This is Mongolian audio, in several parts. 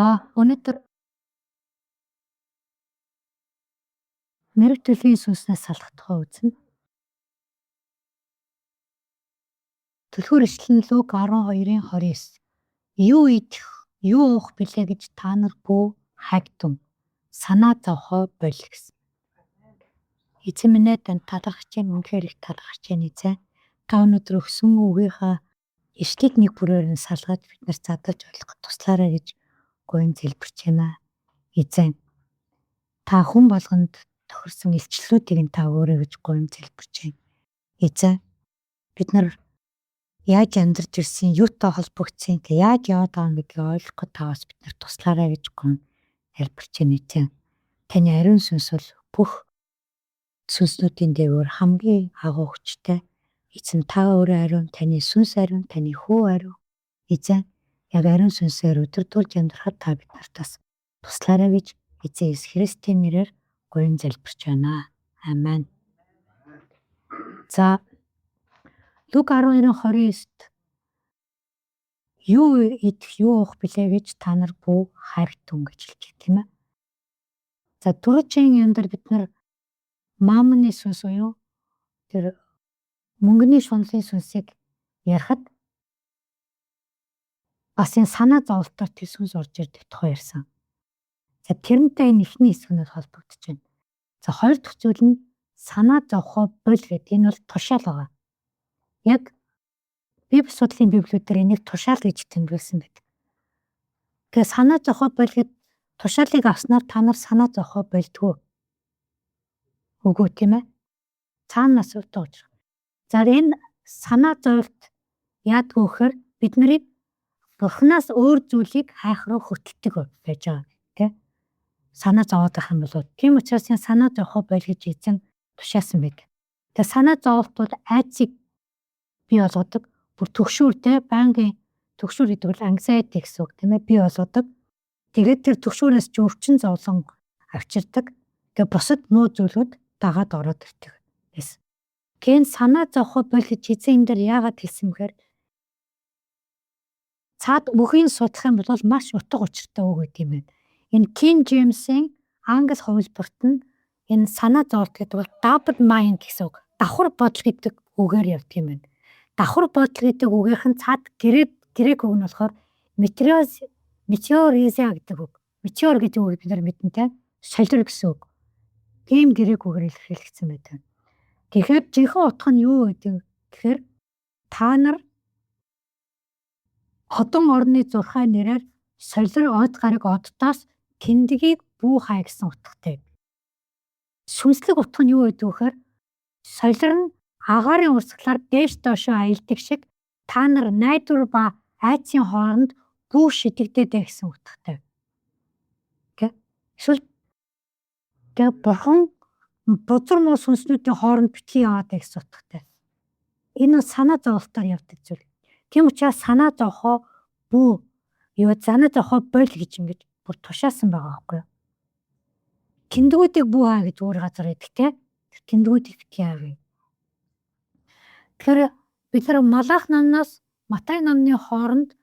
Өнөөдөр мэрэг төлөвийн сүнснээс салах тухай үзнэ. Түлхүүр ишлэн Лук 12:29. Юу идэх, юу уух билээ гэж та нар бүү хайгтун. Санаа зовхоо боль гэсэн. Эзэн минь танд талархаж байна, үнэхээр их талархаж байна эзэн. Та өнөөдөр өгсөн үгийнхаа ишлийг нэг бүрээр нь салгаж бид нар задаж ойлгох туслаарай гэж гуйн залбирч байна. Эзэн. Та хүн болгонд тохирсон илчлэлүүдийг нь та өөрөө гэж гуйм залбирч байна. Эзэн. Бид нар яаж амьдарч ирсэн, юутай холбогдсон, яаж яваад байгаа гэдгийг ойлгоход та бас бид нар туслаарай гэж гуйм залбирч байна эзэн. Таны ариун сүнс бол бүх сүнснүүдийн дээгүүр хамгийн агуу хүчтэй. Эзэн та өөрөө ариун, таны сүнс ариун, таны хүү ариун. Эзэн яг ариун сүнсээр өдөрдүүлж амьдрахад та бид нартаас туслаарай гэж эзэн Есүс Христийн нэрээр гуйн залбирч байна. Амен. За Лук 12:29-т юу идэх, юу уух билээ гэж та нар бүү хайртун гэж хэлж байна, тийм ээ. За түрүүчийн юмдар бид нар маамны сүнс уу тэр мөнгөний шунлын сүнсийг ярихад бас энэ санаа зовлтоор тэр сүнс орж ирдэг тухай ярьсан. За тэрнтэй энэ ихний хэсэг нь холбогдож байна. За хоёр дахь зүйл нь санаа зовхоо боль гэдэг энэ бол тушаал байгаа. Яг Библи судлалын библиудээр энийг тушаал гэж тэмдэглэсэн байдаг. Тэгээ санаа зовхоо боль гэд тушаалыг авснаар та нар санаа зовхоо болдгоо. Үгүй тийм ээ. Цаанаас өвтөө гэж. За энэ санаа зовлт яадгүй гэхээр бид нарыг Бурханаас өөр зүйлийг хайх руу хөтэлдэг байж байгаа тийм. Санаа зовоод байх юм болоо. Тийм учраас энэ санаа зовхоо боль гэж эзэн тушаасан байдаг. Тэгээ санаа зовлт бол айцыг бий болгодог. Бүр төгшүүртэй байнгын төгшүүр гэдэг бол anxiety гэсэн үг тийм ээ бий болгодог. Тэгээд тэр төгшүүрээс ч өвчин зовлон авчирдаг. Тэгээ бусад муу зүйлүүд дагаад ороод ирдэг. Гэн санаа зовхоо боль гэж эзэн энэ дээр яагаад хэлсэн бэхээр цаад үгийн судлах юм бол маш утга учиртай үг гэдэг юм байна. Энэ King James-ийн англи хувилбарт нь энэ санаа зовлт гэдэг бол double mind гэсэн үг. Давхар бодол гэдэг үгээр явдаг юм байна. Давхар бодол гэдэг үгийнх нь цаад грек үг нь болохоор meteorizia гэдэг үг. Meteor гэдэг үгийг бид нар мэднэ те. Солир гэсэн үг. Тийм грек үгээр илэрхийлэгдсэн байдаг. Тэгэхээр жинхэнэ утга нь юу гэдэг гэхээр та нар хотон орны зурхай нэрээр солир од гараг оддоос тэндгийг бүү хай гэсэн утгатай. Сүнслэг утга нь юу гэдэг вэ гэхээр солир нь агаарын урсгалаар дээш доошоо аялдаг шиг та нар найдвар ба айцын хооронд бүү шидэгдээд байх гэсэн утгатай. Эсвэл бурхан бузар муу сүнснүүдийн хооронд битгий яваад байх гэсэн утгатай. Энэ санаа зовлтоор явдаг зүйл. Тийм учраас санаа зовхоо бүү санаа зовхоо боль гэж ингэж бүр тушаасан байгаа байхгүй юу? Тэндгүүдийг бүү хаа гэж өөр газар идэх те. Тэр тэндгүүдийг битгий хаа. Тэгэхээр бид нар Малах номноос Матай номны хооронд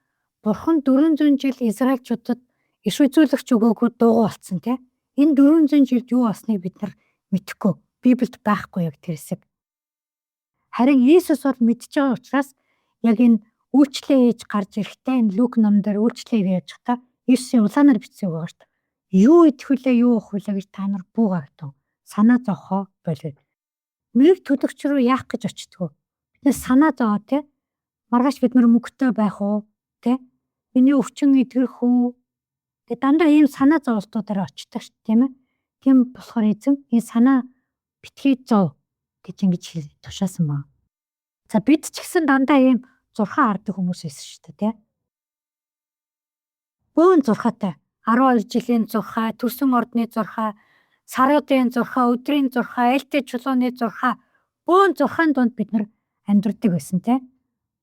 бурхан 400 жил Израильчуудад иш үзүүлэгч өгөөгүй дуугүй болсон те. Энэ 400 жилд юу болсныг бид нар мэдэхгүй. Библиэд байхгүй яг тэр хэсэг. Харин Иесус бол мэдж байгаа учраас яг энэ үйлчлээ хийж гарч ирэхдээ энэ Лук номдэр үйлчлээ хийж та Иесусийн улаанаар бичсэн байгаа шүү дээ. Юу идэх вүлээ, юу уух вүлээ гэж та нар бүү гартав. Санаа зовхоо болив. Мэрэг төлөгч рүү яах гэж очтгоо. Бид санаа зовоо те. Маргааш бид нар мөнгөтэй байх уу те. Миний өвчин идэрх үү. Тэгээ дандаа ийм санаа зовлтуудаар очдог шүү тийм ээ. Тийм болохоор эзэн энэ санаа битгий зов гэж ингэж тушаасан байна. За бид ч гэсэн дандаа ийм зурхаа хардаг хүмүүс байсан шүү дээ тий. Бөөн зурхаатай 12 жилийн зурхаа, төрсөн ордны зурхаа, саруудын зурхаа, өдрийн зурхаа, ээлтэй чулууны зурхаа, бөөн зурхаан донд бид нар амьдардаг байсан тий.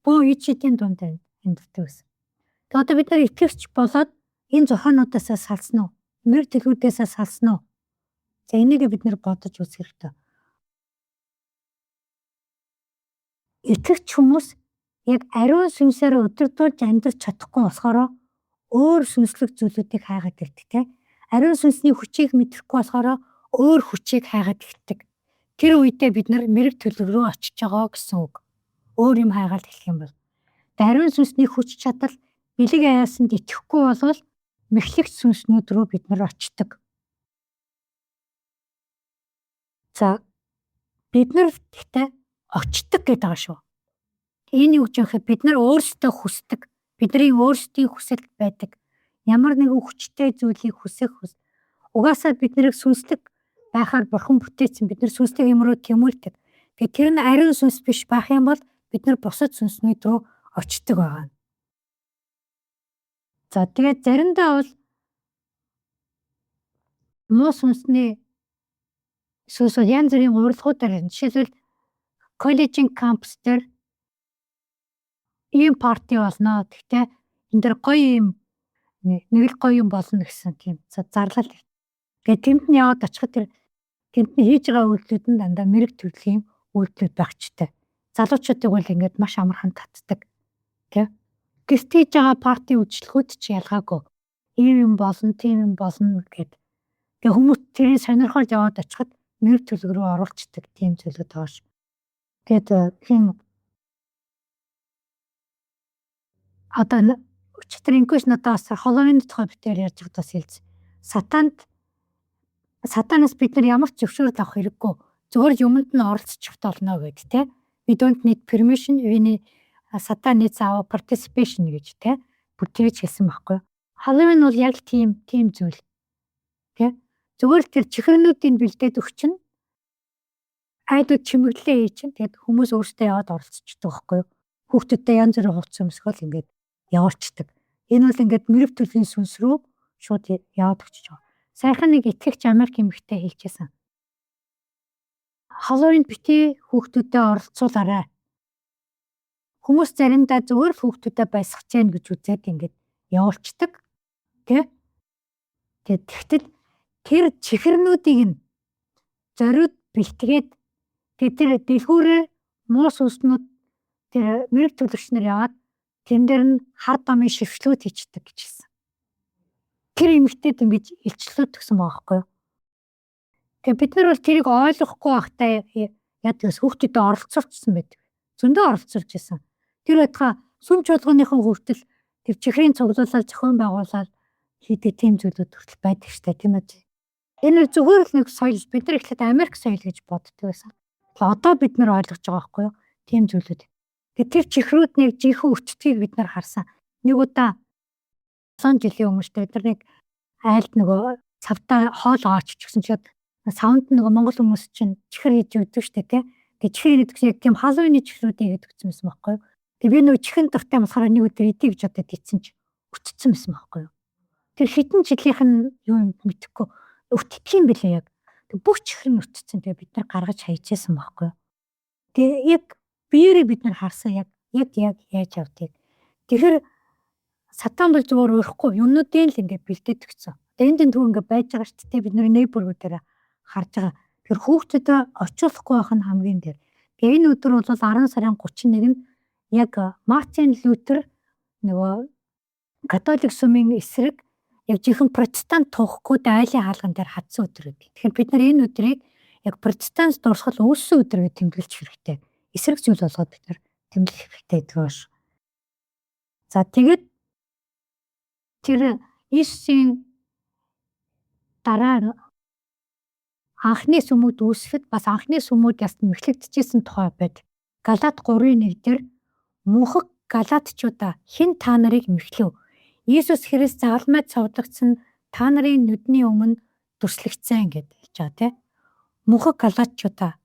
Бөөн ид шидийн донд амьдардаг байсан. Тэгээ одоо бид нар итгэвч болоод энэ зурхаануудаас салсан уу? Мэр төлөвүүдээс салсан уу? За энийг бид нар бодож үзэх хэрэгтэй. Итгэвч хүмүүс яг ариун сүнсээр өдөрдүүлж амьдрч чадахгүй болохоор өөр сүнслэг зүйлүүдийг хайгаад ирдэг те. Ариун сүнсний хүчийг мэдрэхгүй болохоор өөр хүчийг хайгаад ирдэг. Тэр үедээ бид нар мэрэг төлөв рүү очиж байгаа гэсэн үг. Өөр юм хайгаад эхлэх юм бол. Ариун сүнсний хүч чадал бэлэг аяасанд итгэхгүй болвол мэхлэгч сүнснүүд рүү бид нар очдог. За бид нар гэхдээ очдог гэдэг байгаа шүү. Энэ юу гэж вэ гэхээр бид нар өөрсдөө хүсдэг. Бидний өөрсдийн хүсэл байдаг. Ямар нэгэн хүчтэй зүйлийг хүсэх. Угаасаа бид нарыг сүнслэг байхаар бурхан бүтээсэн. Бид нар сүнслэг юм руу тэмүүлдэг. Тэгэхээр тэр нь ариун сүнс биш байх юм бол бид нар бусад сүнснүүд рүү очдог байгаа. За тэгээд заримдаа бол муу сүнсний сүнс янз бүрийн урилгуудаар жишээлбэл коллежийн кампус дээр ийм парти болно. Гэхдээ энэ дэр гоё юм нэг л гоё юм болно гэсэн тийм зарлал. Тэгээд тэнд нь яваад очиход тэр тэнд нь хийж байгаа үйлдэлүүд нь дандаа мэрэг төрлийн үйлдэлүүд багчтай. Залуучуудыг бол ингээд маш амархан татдаг. Тэ? Гэртэж байгаа парти үйлчлэгүүд ч ялгаагүй. Ийм юм болно, тийм юм болно гэдэг. Тэгээ хүмүүс тэрийг сонирхож яваад очиход мэрэг төлөв рүү оруулцдаг тийм зүйлүүд байгаа ш. Тэгээд тийм одоо өчтөр инквиш надаас Халлоуины тухай битээр ярьж байхдаа хэлсэн. Сатанаас бид нар ямар ч зөвшөөрөл авах хэрэггүй. Зөвхөн юмд нь оролцчих болно гэд тэ. We don't need permission. Сатан needs our participation гэж тэ. Бүтээж хэлсэн байхгүй. Халлоуин бол яг тийм зүйл. Тэ. Зөвхөн тэр чихрэнүүдийн бэлдээд өгчин айдууд чимэглэлээ хийж чинь тэгээд хүмүүс өөрсдөө яваад оролцчихдог байхгүй юу. Хүүхдүүдтэй янз бүрийн хувцас өмсгөл ингээд явуулцдаг. Энэ бол ингээд мэрэг төрлийн сүнс рүү шууд яваад өгч байгаа. Сайхан нэг итгэгч Америк эмэгтэй хэлчихсэн. Халлоуинд бити хүүхдүүдэд оролцуулаарай. Хүмүүс заримдаа зөвхөн хүүхдүүдэд баясгах гэж гэж үзээд ингээд явуулцдаг. Тэ? Тэгэхдээ тэр чихрэнүүдийг нь зориуд бэлтгээд тэр дэлгүүрээр муу сүнснүүд тэр мэрэг төлөвчнөр яваад тэн дээр нь хар дамын шившлүүд хийчихдэг гэж хэлсэн. Тэр эмэгтэйд ингэж илчлүүд төгсөн байгаа байхгүй юу. Тэгээ бид нар бол тэрийг ойлгохгүй байхдаа ядгаас хүүхдүүдэд оролцуулчихсан байдаг. Зөндөө оролцуулж байсан. Тэр байтугай сүмч болгоныхон хүртэл тэр чихрийн цуглуулаад зохион байгуулаад хийдэг тийм зүйлүүд хүртэл байдаг штэ тийм үү. Энэ зүгээр л нэг соёл бид нар ихлэд Америк соёл гэж боддог байсан. Одоо бид нар ойлгож байгаа байхгүй юу. Тийм зүйлүүд. Тэгээ тэр чихрүүд нэг жинхэнэ өчтгийг бид нар харсан. Нэг удаа 100 жилийн өмнө бид нар нэг айлд нөгөө цавтаа хоол аваач гэсэн чинь саунд нөгөө монгол хүмүүс чинь чихэр хийж өгдөг штэ тий. Тэгээ чихэр хийдэг яг тийм Халлоуины чихрүүдийг хийдэг гэсэн байхгүй юу. Тэгээ би нөгөө чихэн дуртай болохоор нэг өдөр идэх гэж бодоод ийдсэн чинь өтцсөн байсан байхгүй юу. Тэр хитэн жилийнх нь юу юм мэдэхгүй өтдөх юм билээ яг. Тэг бүх чихэр нь өтцсөн. Тэгээ бид нар гаргаж хайчихсан байхгүй юу. Тэгээ яг биеэрээ бид нар харсан яг яаж явдгийг. Тэгэхээр сатан бол зүгээр өөрөхгүй юмнуудын л ингээд бэлдээд өгсөн. Тэгээ энд түр ингээд байж байгаа шүү дээ. Бид нар нейборгуудаараа харж байгаа. Тэр хүүхдэд очиулахгүй байх нь хамгийн дээр. Тэгээ энэ өдөр бол 10 сарын 31-нд яг Мартин Лютер нөгөө католик сүмийн эсрэг яг жинхэнэ протестант туухгүй айлын хаалган дээр хатсан өдөр гэдэг. Тэгэхээр бид нар энэ өдрийг яг протестант дурсгал үүссэн өдөр гэж тэмдэглэж хэрэгтэй. Эсрэг зүйл болгоод бид нар тэмдэглэх хэрэгтэй гэдэг байна шүү. За тэгээд тэр Иесусийн дараа анхны сүмүүд үүсгэхэд бас анхны сүмүүд ястан мэхлэгдэжсэн тухай байд. Галаат 3:1 дээр мөнхөг галаатчуудаа хэн та нарыг мэхлэв? Иесус Христ загалмайд цовдлогдсон та нарын нүдний өмнө дүрслэгдсэн гэж хэлж байгаа тийм. Мөнхөг галаатчуудаа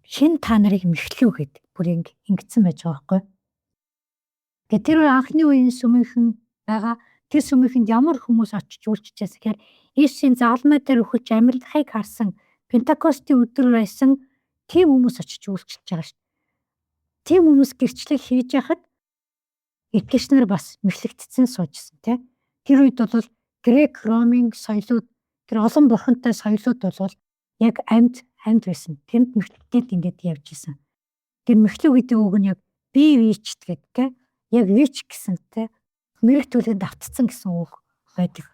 хэн та нарыг мэхлэв гэд бүр ингэсэн байж байгаа байхгүй. Тэгээ тэр анхны үеийн сүмийнхэн байгаа тэр сүмийнхэнд ямар хүмүүс очиж үйлчижээс гэхээр Иесусийн загалмай дээр өгч амьдлахыг харсан Пентекостийн өдөр байсан тийм хүмүүс очиж үйлчилж байгаа шүү. Тийм хүмүүс гэрчлэл хийж яхад итгэгч нар бас мэхлэгдсэн суужсэн тийм. Тэр үед бол Грек, Ромын соёлууд тэр олон бурхантай соёлууд бол яг амьд байсан. Тэнд мэхлэгдээд ингээд явж исэн. Тэр мэхлэг гэдэг үг нь яг бие вичт гэдэг тийм. Яг вич гэсэн тийм. мэрэг төлөвөнд автцсан гэсэн үг байдаг.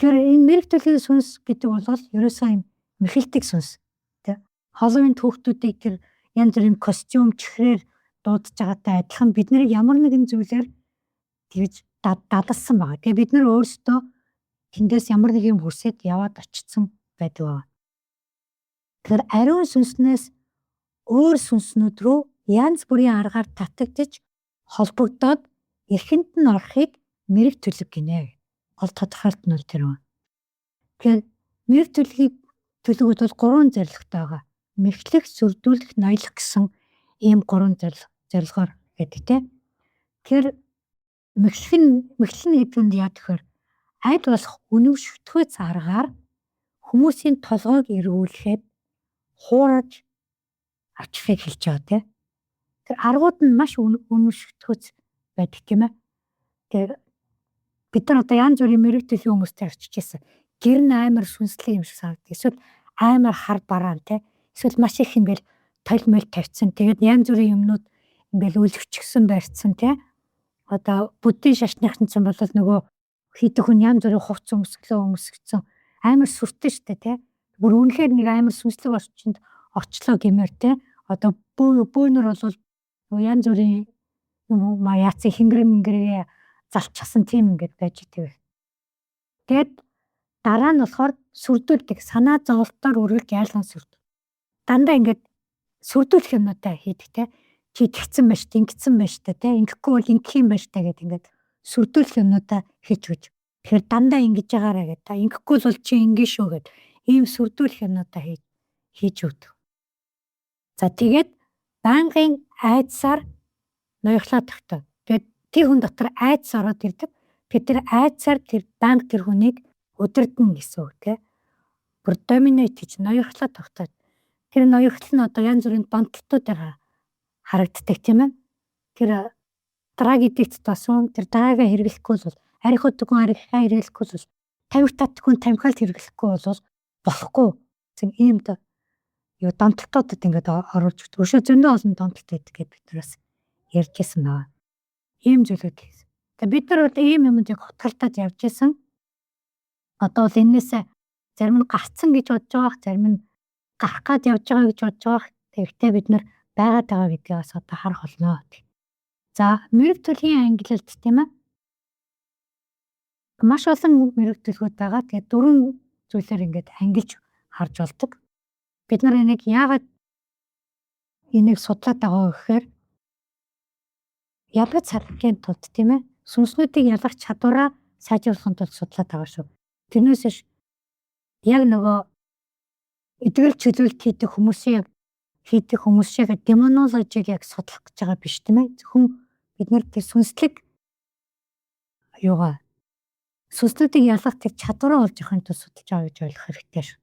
Тэгэхээр энэ мэрэг төлөвийн сүнс гэдэг бол ерөөсөө юм мэхэлтэг сүнс. Тэ. Холын түүхтүүдийг тэр янз бүрийн костюм чихрээр дуудаж байгаатай адилхан бид нарыг ямар нэгэн зүйлээр тэгж дадалсан байгаа. Тэгээ бид нар өөрсдөө тэндээс ямар нэг юм хүсээд яваад очсон байдаг байгаа. Тэгэхээр ариун сүнснээс өөр сүнснүүд рүү янз бүрийн аргаар татагдж холбогдоод эрхэнд нь орохыг мэрэг төлөв гинэ. Гол тодорхойлт нь тэр байна. Тэгэхээр мэрэг төлөвүүд бол 3 зорилготой байгаа. Мэхлэх, сүрдүүлэх, ноёлох гэсэн ийм 3 зорилгоор байдаг тийм. Тэгэхээр мэхлэн хэдвэнд яа гэхээр аль болох үнэмшигтгүйц аргаар хүмүүсийн толгойг эргүүлэхэд хуураж авчихыг хэлж байгаа тийм. Тэр аргууд нь маш үнэмшигтгүйц байдаг тийм ээ. Тэгэхээр бид нар одоо янз бүрийн мэрэг төлөвийн хүмүүстэй очиж ирсэн. Гэр нь амар сүнслэг юм шиг санагдав. Эсвэл амар хар бараан те. Эсвэл маш их ингээл толмол тавьсан. Тэгээд янз бүрийн юмнууд ингээл үлгчгсэн барьцсан те. Одоо буддийн шашныхан ч бол нөгөө хийдэх хүн янз бүрийн хувц өмсгцэн амар сүртэй штэ те. Бүр үнэхээр нэг амар сүнслэг орчинд очлоо гэмээр те. Одоо бөөнөр бол янз бүрийн юм яац хингэрээ залчсан тийм ингээд байж идэг. Тэгэд дараа нь болохоор сүрдүүлдэг санаа зовлтоор үргэлж яалган сүрд. Дандаа ингээд сүрдүүлэх юмнуудаа хийдэг те. Чи тэгсэн байж, ингэсэн байж та те. Ингэхгүй бол ингэх юм байж та гэдэг ингээд сүрдүүлэх юмнуудаа хийж өгч. Тэгэхээр дандаа ингэж байгаарэ гэдэг. Та ингэхгүй бол чи ингэ шүү гэд ийм сүрдүүлэх юмнуудаа хийж өгдөг. За тэгээд байнгын айдсаар ноёхлоо тогтоо. Тэгээд тэр хүн дотор айдас ороод ирдэг. Тэгээд тэр айдсаар тэр банк тэр хүнийг өдөрдөн гэсэн үг тийм. Бүр доминейт гэж ноёхлоо тогтоод. Тэр ноёхлол нь одоо янз бүрийн донтолтуудаар харагддаг тийм ээ. Тэр драг идэгт тосон тэр драга хэрэглэхгүй бол арихуд хүн арихаа хэрэглэхгүй бол тамхи татдаг хүн тамхиал хэрэглэхгүй бол болохгүй. Зөв ийм юу донтолтуудад ингээд оруулж өгдөг. Өшөө зөндөө олон донтолт байдаг гэж бид нараас ярьжсэн байна. Ийм зүйлүүд хийсэн. Тэгээ бид нар бол ийм юмдыг хотголтоод явж исэн. Одоо бол энээс зарим нь гарцсан гэж бодож байгаа, зарим нь гарах гад явж байгаа гэж бодож байгаа. Тэгэхдээ бид нар байгаад байгаа гэдгээс одоо харах болно. За мэрэг төлөвийн ангилалд тийм ээ. Маш олон мэрэг төлөвүүд байгаа. Тэгээ 4 зүйлээр ингээд ангилж харж болдог. Бид нар энийг яагаад энийг судлаад байгаа гэхээр ялгаж салахын тулд тийм ээ. Сүнснүүдийг ялгах чадвараа сайжруулахын тулд судлаад байгаа шүү. Тэрнээс биш яг нөгөө эдгэл чөлөөлт хийдэг хүмүүсийн демонологиг яг судлах гэж байгаа биш тийм ээ. Зөвхөн бид нар тэр сүнслэг сүнслүүдийг ялгах тэр чадвараа олж авахын тулд судалж байгаа гэж ойлгох хэрэгтэй шүү.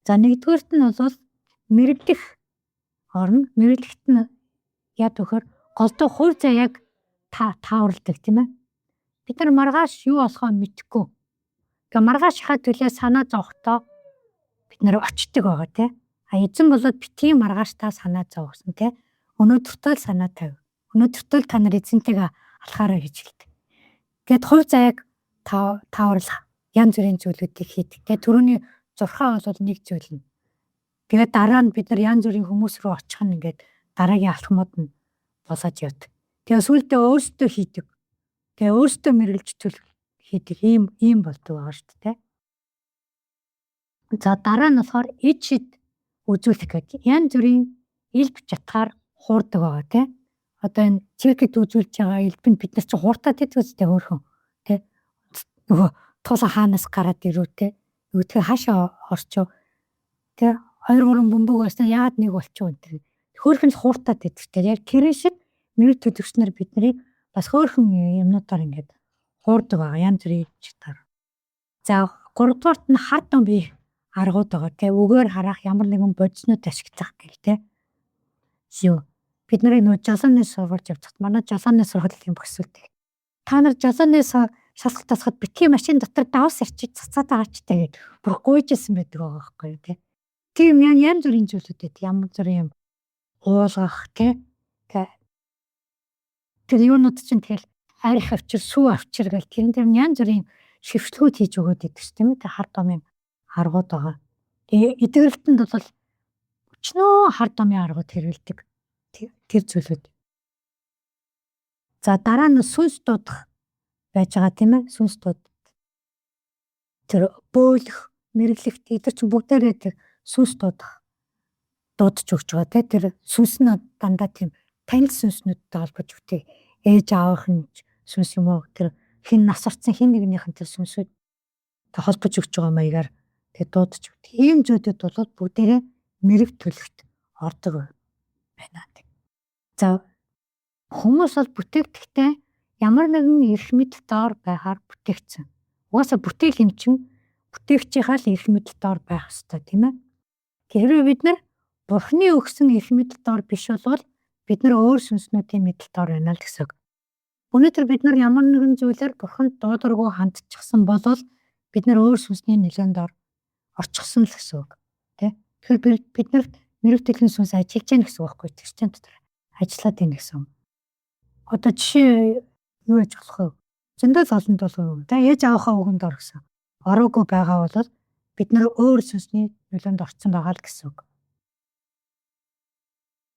За нэгдүгээрт нь бол мэрэглэх орно. Мэрэглэхт нь яа гэхээр голдуу хувь заяаг тааварладаг тийм ээ. Бид нар маргааш юу болохоо мэдэхгүй. Тэгээ маргааш хаа төлөө санаа зовхдоо бид нар очдөг байгаа тийм. Эзэн болоод битгий маргааш та санаа зовгсон тийм. Өнөөдөртөө л санаа тавь. Өнөөдөртөө л та нар эзэнтэйгээ алхаараа гэж хэлдэг. Гэт хувь заяаг тааварлах янз бүрийн зүйлүүдийг хийдэг. Тэгээ түрүүний зурхаа бол нэг зүйл нь. Тэгээд дараа нь бид нар янз бүрийн хүмүүс рүү очих нь ингээд дараагийн алхмууд нь болоод явдаг. Тэгээ сүүлдээ өөрсдөө хийдэг. Тэгээ өөрсдөө мэргэлж төлөв хийдэг ийм болдог байгаа шүү дээ. За дараа нь болохоор ид шид үзүүлэх гэдэг. Янз бүрийн элб чатгаар хуурдаг байгаа тийм. Одоо энэ циркэд үзүүлж байгаа элбэнд бид нар чи хууртаад идэх үстэй хөөрхөн тийм. Нөгөө тулаа хаанаас гараад ирүү тийм. Үүдгээ хаашаа орчоо тийм. 2-3 бөмбөг байсан яагаад нэг болчихоо энэ. Хөөрхөн л хууртаад идэх тийм. Яг тэр шиг мэрэг төлөвчнөр биднийг бас хөөрхөн юмнуудаар ингээд хуурдаг байгаа янз бүрийн чатгаар. За 3-дугаарт нь хар дон бие аргууд байгаа тийм. Үгээр харах ямар нэгэн бодиснууд ашиглах гэх тийм. Юу бид нарыг нөө жолооны сургуульд явуулчихад манай жолооны сургуулийн бөхсөлтэй. Та нар жолооны шалгалт тасахад битгий машин дотор давс арчиж цацаад байгаач тэгээд бүр гуйжсэн байдаг байгаа байхгүй тийм. Тийм янз бүрийн зүйлүүдэд ямар зүрийн юм уулгах тийм. Тэр юунууд чинь тэгэл арх авчир, сүү авчир гэл тэрэн дээр янз бүрийн шившлгүүд хийж өгөөд идэг ш тийм ээ. Хар домын аргууд байгаа. Тэгээ эдгэрэлтэнд бол өчнөө хар домын аргууд хэрэгэлдэг. Тэр зүйлүүд. За дараа нь сүнс дуудах байж байгаа тийм ээ. Сүнс дууд. Тэр бөөлөх, мэрэглэх эдгээр чинь бүгдээрээ тэр сүнс дуудах дуудаж өгч байгаа тийм. Тэр сүнс нь дандаа тийм танил сүнснүүдтэй холбож өгдөг. Ээж аавын сүнс юм уу? Тэр хин нас орсон хин нэгнийхэн тэр сүнсүүд холбож өгч байгаа маягаар тэр дуудаж өгдөг. Ийм зүйлүүд бол бүгдээрээ мэрэг төлөвт ордог байна. За хүмүүс бол бүтээгдэхтэй ямар нэгэн эрх мэдэл доор байхаар бүтээгдсэн. Угаасаа бүтээл юм чин бүтээгчийнхаа л эрх мэдэл доор байх ёстой тийм ээ. Хэрвээ бид нар Бурхны өгсөн эрх мэдэл доор биш бол бид нар өөр сүнснүүдийн мэдэл доор байна л гэсэн үг. Өнөөдөр бид нар ямар нэгэн зүйлээр Бурханд дуудлаггүй хандчихсан бол бид нар өөр сүнсний нөлөөнд доор орчихсон л гэсэн үг. Тэ? Тэгэхээр бид нар мэрэг төлөвийн сүнс ажиллаж гэнэ гэсэн үг байхгүй юу? Тэсчэн дотор ажиллаад байна гэсэн үг. Одоо жишээ юу гэж болох вэ? Зөндөө золонд бол тэ ээж аавынхаа үгэнд ор гэсэн. Ороогүй байгаа бол бид нар өөр сүнсний нөлөөнд орсон байгаа л гэсэн үг.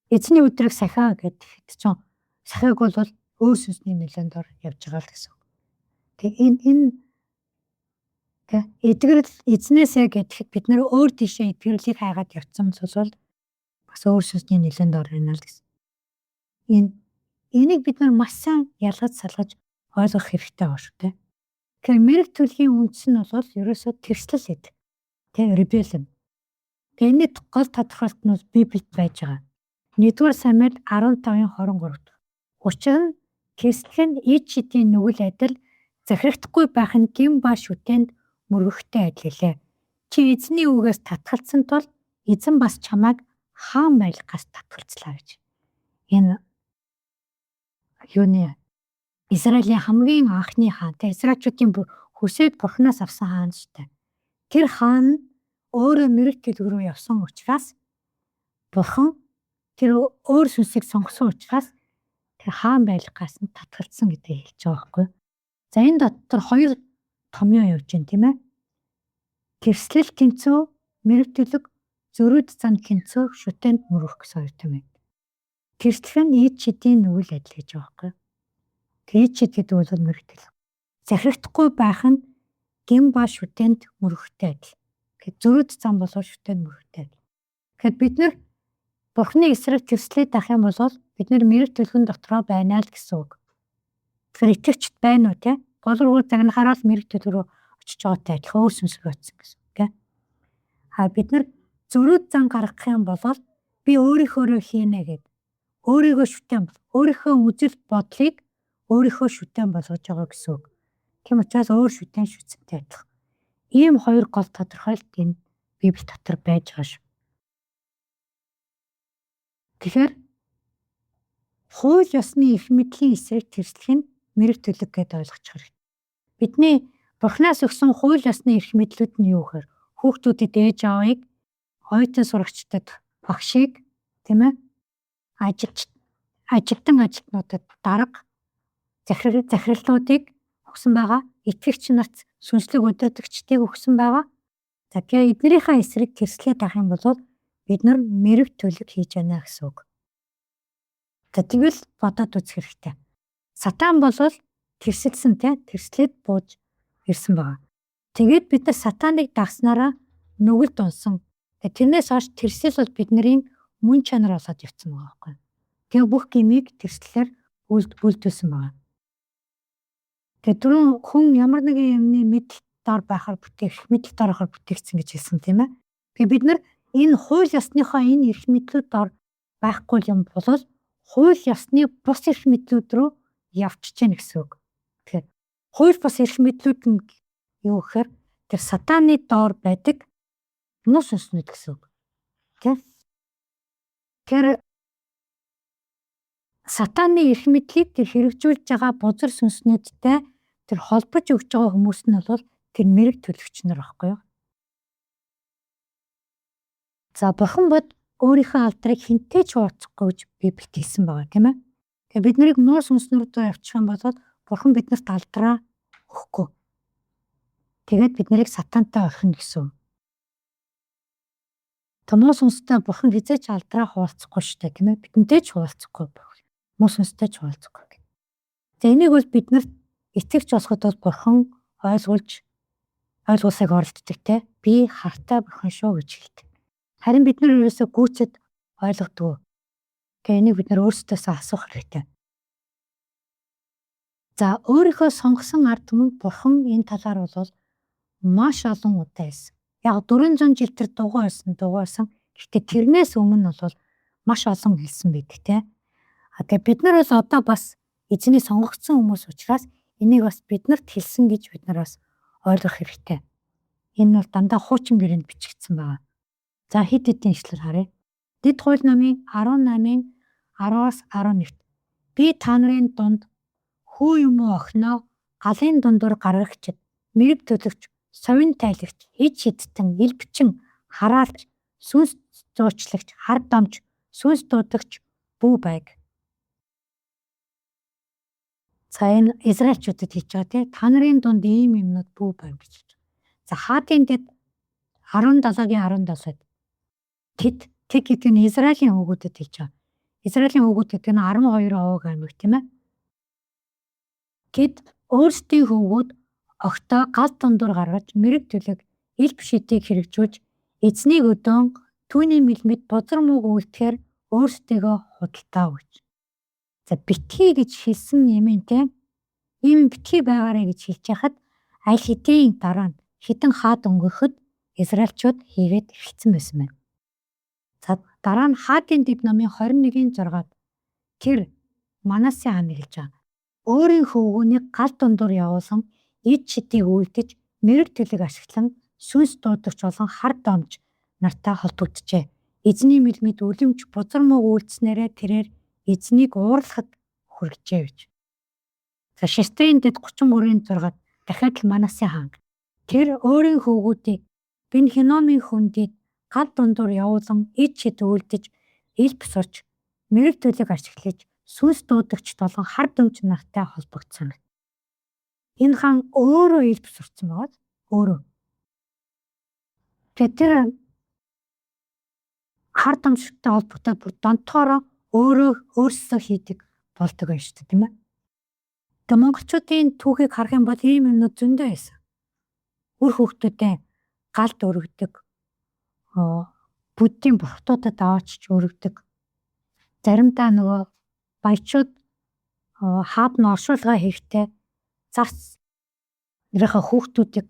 Эзний өдрийг сахиа гэдэг чинь сахиаг бол өөр сүнсний нөлөөнд ор явж байгаа л гэсэн үг. Тэг энэ эдгэрэл эзнээсээ гэхэд бид нар өөр тийшээ эдгэрлийг хайгаад явцсан бол бас өөр сүнсний нөлөөнд ор байна л гэсэн. Энийг бид нар маш сайн ялгаж салгаж ойлгох хэрэгтэй байна шүү дээ. Тэгэхээр мэрэг төлөвийн үндэс нь бол ерөөсөө тэрслэл гэдэг. Тэ rebellion. Энэний гол тодорхойлт нь Библиэд байж байгаа. 1-р Самуэль 15:23. Учир нь кэслэх нь ид шидийн нүгэл адил захирагдахгүй байх нь гин ба шүтээнд мөргөхтэй адил. Чи эзний үгээс татгалцсан тул эзэн бас чамайг хаан байлгаас татгалцлаа гэж. Энэ юуны Израилийн хамгийн анхны хаан, тэ Израильчүүдийн хүсээд Бурханаас авсан хаан шүү дээ. Тэр хаан өөрөө мэрэг төлөв рүү явсан учраас Бурхан тэр өөр сүнсийг сонгосон учраас тэр хаан байлгаас нь татгалцсан гэдгийг хэлж байгаа байхгүй. За энэ дотор хоёр томьёо явж байна тийм ээ. Тэрслэл тэнцүү, мэрэг төлөв, зөрүүд зан тэнцүү, шүтээнд мөрөх гэсэн хоёр томьёо. Тэрслэх нь ид шидийн нүгэл адил гэж байгаа байхгүй. Ид шид гэдэг бол мэрэг төлөв. Захирагдахгүй байх нь гин ба шүтээнд мөрөхтэй адил. Тэгэхээр зөрүүд зан болоо шүтээнд мөрөхтэй адил. Тэгэхээр бид нар Бурхны эсрэг тэрслээд ах юм бол бид нар мэрэг төлөвн дотроо байна л гэсэн үг. Тэгэхээр итгэвчд байна уу те? Гол руу загнахаараа л мэрэг төлөв рүү очиж байгаатай адилхан өөр сүнс рүү очсон гэсэн үг. Бид нар зөрүүд зан гаргах юм бол би өөрийнхөө хийнэ гэд өөрийгөө шүтэн өөрийнхөө үзэл бодлыг өөрийнхөө шүтэн болгож байгаа гэсэн үг. Тийм учраас өөр шүтэн шүтсэнтэй адилхан. Ийм хоёр гол тодорхойлт энэ Библи дотор байж байгаа шүү. Тэгэхээр хууль ёсны эрх мэдлийн эсрэг тэрслэх нь мэрэг төлөв гэдээ ойлгочих хэрэгтэй. Бидний Бурханаас өгсөн хууль ёсны эрх мэдлүүд нь юу гэхээр хүүхдүүдэд ээж аавыг, оюутан сурагчдад багшийг, тийм ээ? Ажилтан ажилтнуудад дарга, захирлуудыг өгсөн байгаа. Итгэгч нарт сүнслэг удирдагчдыг өгсөн байгаа. За тэгээ эднэрийнхээ эсрэг тэрслээд авах юм бол бид нар мэрэг төлөв хийж байна гэсэн үг. Тэгвэл бодоод үзэх хэрэгтэй. Сатан бол тэрсэлсэн те тэрслээд бууж ирсэн байгаа. Тэгээд бид нар сатаныг дагснараа нүгэлд унсан. Тэрнээс хойш тэрсэл бол бидний мөн чанар болоод явцсан байгаа байхгүй. Тэгээ бүх гмийг тэрслэлээр үйлдүүлсэн байгаа. Тэгээ түрүүн хүн ямар нэгэн юмны мэдл дор байхаар мэдл дор байхаар бүтээгдсэн гэж хэлсэн тийм ээ. Тэгээ бид нар энэ хууль ёсныхоо энэ эрх мэдлүүд дор байхгүй юм бол хууль ёсны бус эрх мэдлүүд рүү явчихж гэнэ гэсэн үг. Тэгэхээр хууль бус эрх мэдлүүд нь юу гэхээр тэр сатаны доор байдаг нус сүнснүүд гэсэн үг. Тэгэхээр сатаны эрх мэдлийг тэр хэрэгжүүлж байгаа бузар сүнснүүдтэй тэр холбож өгч байгаа хүмүүс нь бол тэр мэрэг төлөвч нар байхгүй юу? За Бурхан бод өөрийнхөө алдрыг хинтэй ч хуваацахгүй гэж Библиэд хэлсэн байгаа тийм ээ. Тэгээ бид нарыг муу сүнснүүд рүү явуучих юм бол Бурхан биднэрт алдраа өгөхгүй. Тэгээд бид нарыг сатантай орхино гэсэн. Томоо сүнстэй Бурхан хизээч алдраа хуваалцахгүй шүү дээ, тийм ээ. Бидэнтэй ч хуваалцахгүй. Муу сүнстэй ч хуваалцахгүй. За энийг бол биднэрт итгэвч болоход бол Бурхан ойлгуулсаг оролддог те. Би хартай Бурхан шүү гэж хэлдэг. Харин бид нар ерөөсөө гүйцэд ойлгодог. Тэгээ энийг бид нар өөрсдөөсөө асуух хэрэгтэй. За өөрийнхөө сонгосон ард түмэнд Бурхан энэ талаар бол маш олон удаа хэлсэн. Яг 400 жил тэр дугуйсан. Гэхдээ тэрнээс өмнө бол маш олон хэлсэн байдаг те. Тэгээ бид нар бол одоо бас эзний сонгогдсон хүмүүс учраас энийг бас биднэрт хэлсэн гэж бид нар бас ойлгох хэрэгтэй. Энэ бол дандаа хуучин гэрээнд бичигдсэн байна. За хэд хэдэн ишлэл харъя. Дэд хууль намын 18-ын 10-аас 11-т би та нарын дунд хүү юм уу охиноо галын дундуур гаргагчд, мэрэг төлөгч, совин тайлагч, ид шидтэн, ил бичин, хараалч, сүнс зуучлагч, хар дамж, сүнс дуудагч бүү байг. За энэ израильчуудад хийж байгаа тийм та нарын дунд ийм юмнууд бүү байг гэж. За хаадын дэд 17-гийн 17-д тэд гэдэг нь Израилийн хүүгүүдэд хийж байгаа. Израилийн хүүгүүд гэдэг нь 12 овог аймаг тийм ээ. Тэд өөрсдийн хүүгүүд огтоо гал дундуур гаргаж мэрэг төлөг ил бишидийг хэрэгжүүлж эзнийг өдөөн түүний мэлмэд бузар мууг үлдэхээр өөрсдийгөө худалдаа өгч. За битгий гэж хэлсэн юм тийм. Ийм битгий байгаарэ гэж хэлж яхад аль хэдийн дараа нь хитэн хаад өнгөрөхөд израильчууд хийгээд эхэлсэн байсан байна. За дараа нь хаадын дэд номын 21-ийн 6-д тэр Манасе хаан хэлж байгаа. Өөрийн хөвгүүнийг гал дундуур явуулсан ид шидийг үлдэж мэрэг төлөг ашиглан сүнс дуудагч болон хар домж нартай холбогджээ. Эзний мэлмэд үлэмж бузар мууг үлдснээрээ тэрээр эзнийг уурлахад хүргэжээ гэж. За Шестрийн дэд 33-ийн 6-д дахиад Манасе хаан тэр өөрийн хөвгүүдийг Бен Хиномын хүндийг гал дундуур явуулан ид шид үлдэж ил босорч мэрэг төлөг ашиглаж сүнс дуудагч болон хар дэмж нартай холбогдсон. Энэ хаан өөрөө ил босорсон байгаа. Өөрөө. Тэр хар дамжтай холбогдоод бүр донтоороо өөрсдөө хийдэг болдог юм шүү дээ, тийм ээ. Тэгээ монголчуудын түүхийг харах юм бол ийм юмнууд зөндөө байсан. Үр хүүхдүүдээ галд өргөдөг. Буддийн бурхтуудад аваачч өргөдөг. Заримдаа нөгөө баячууд хаад нь оршуулга хийхдээ зарц нэрийнхээ хүүхдүүдийг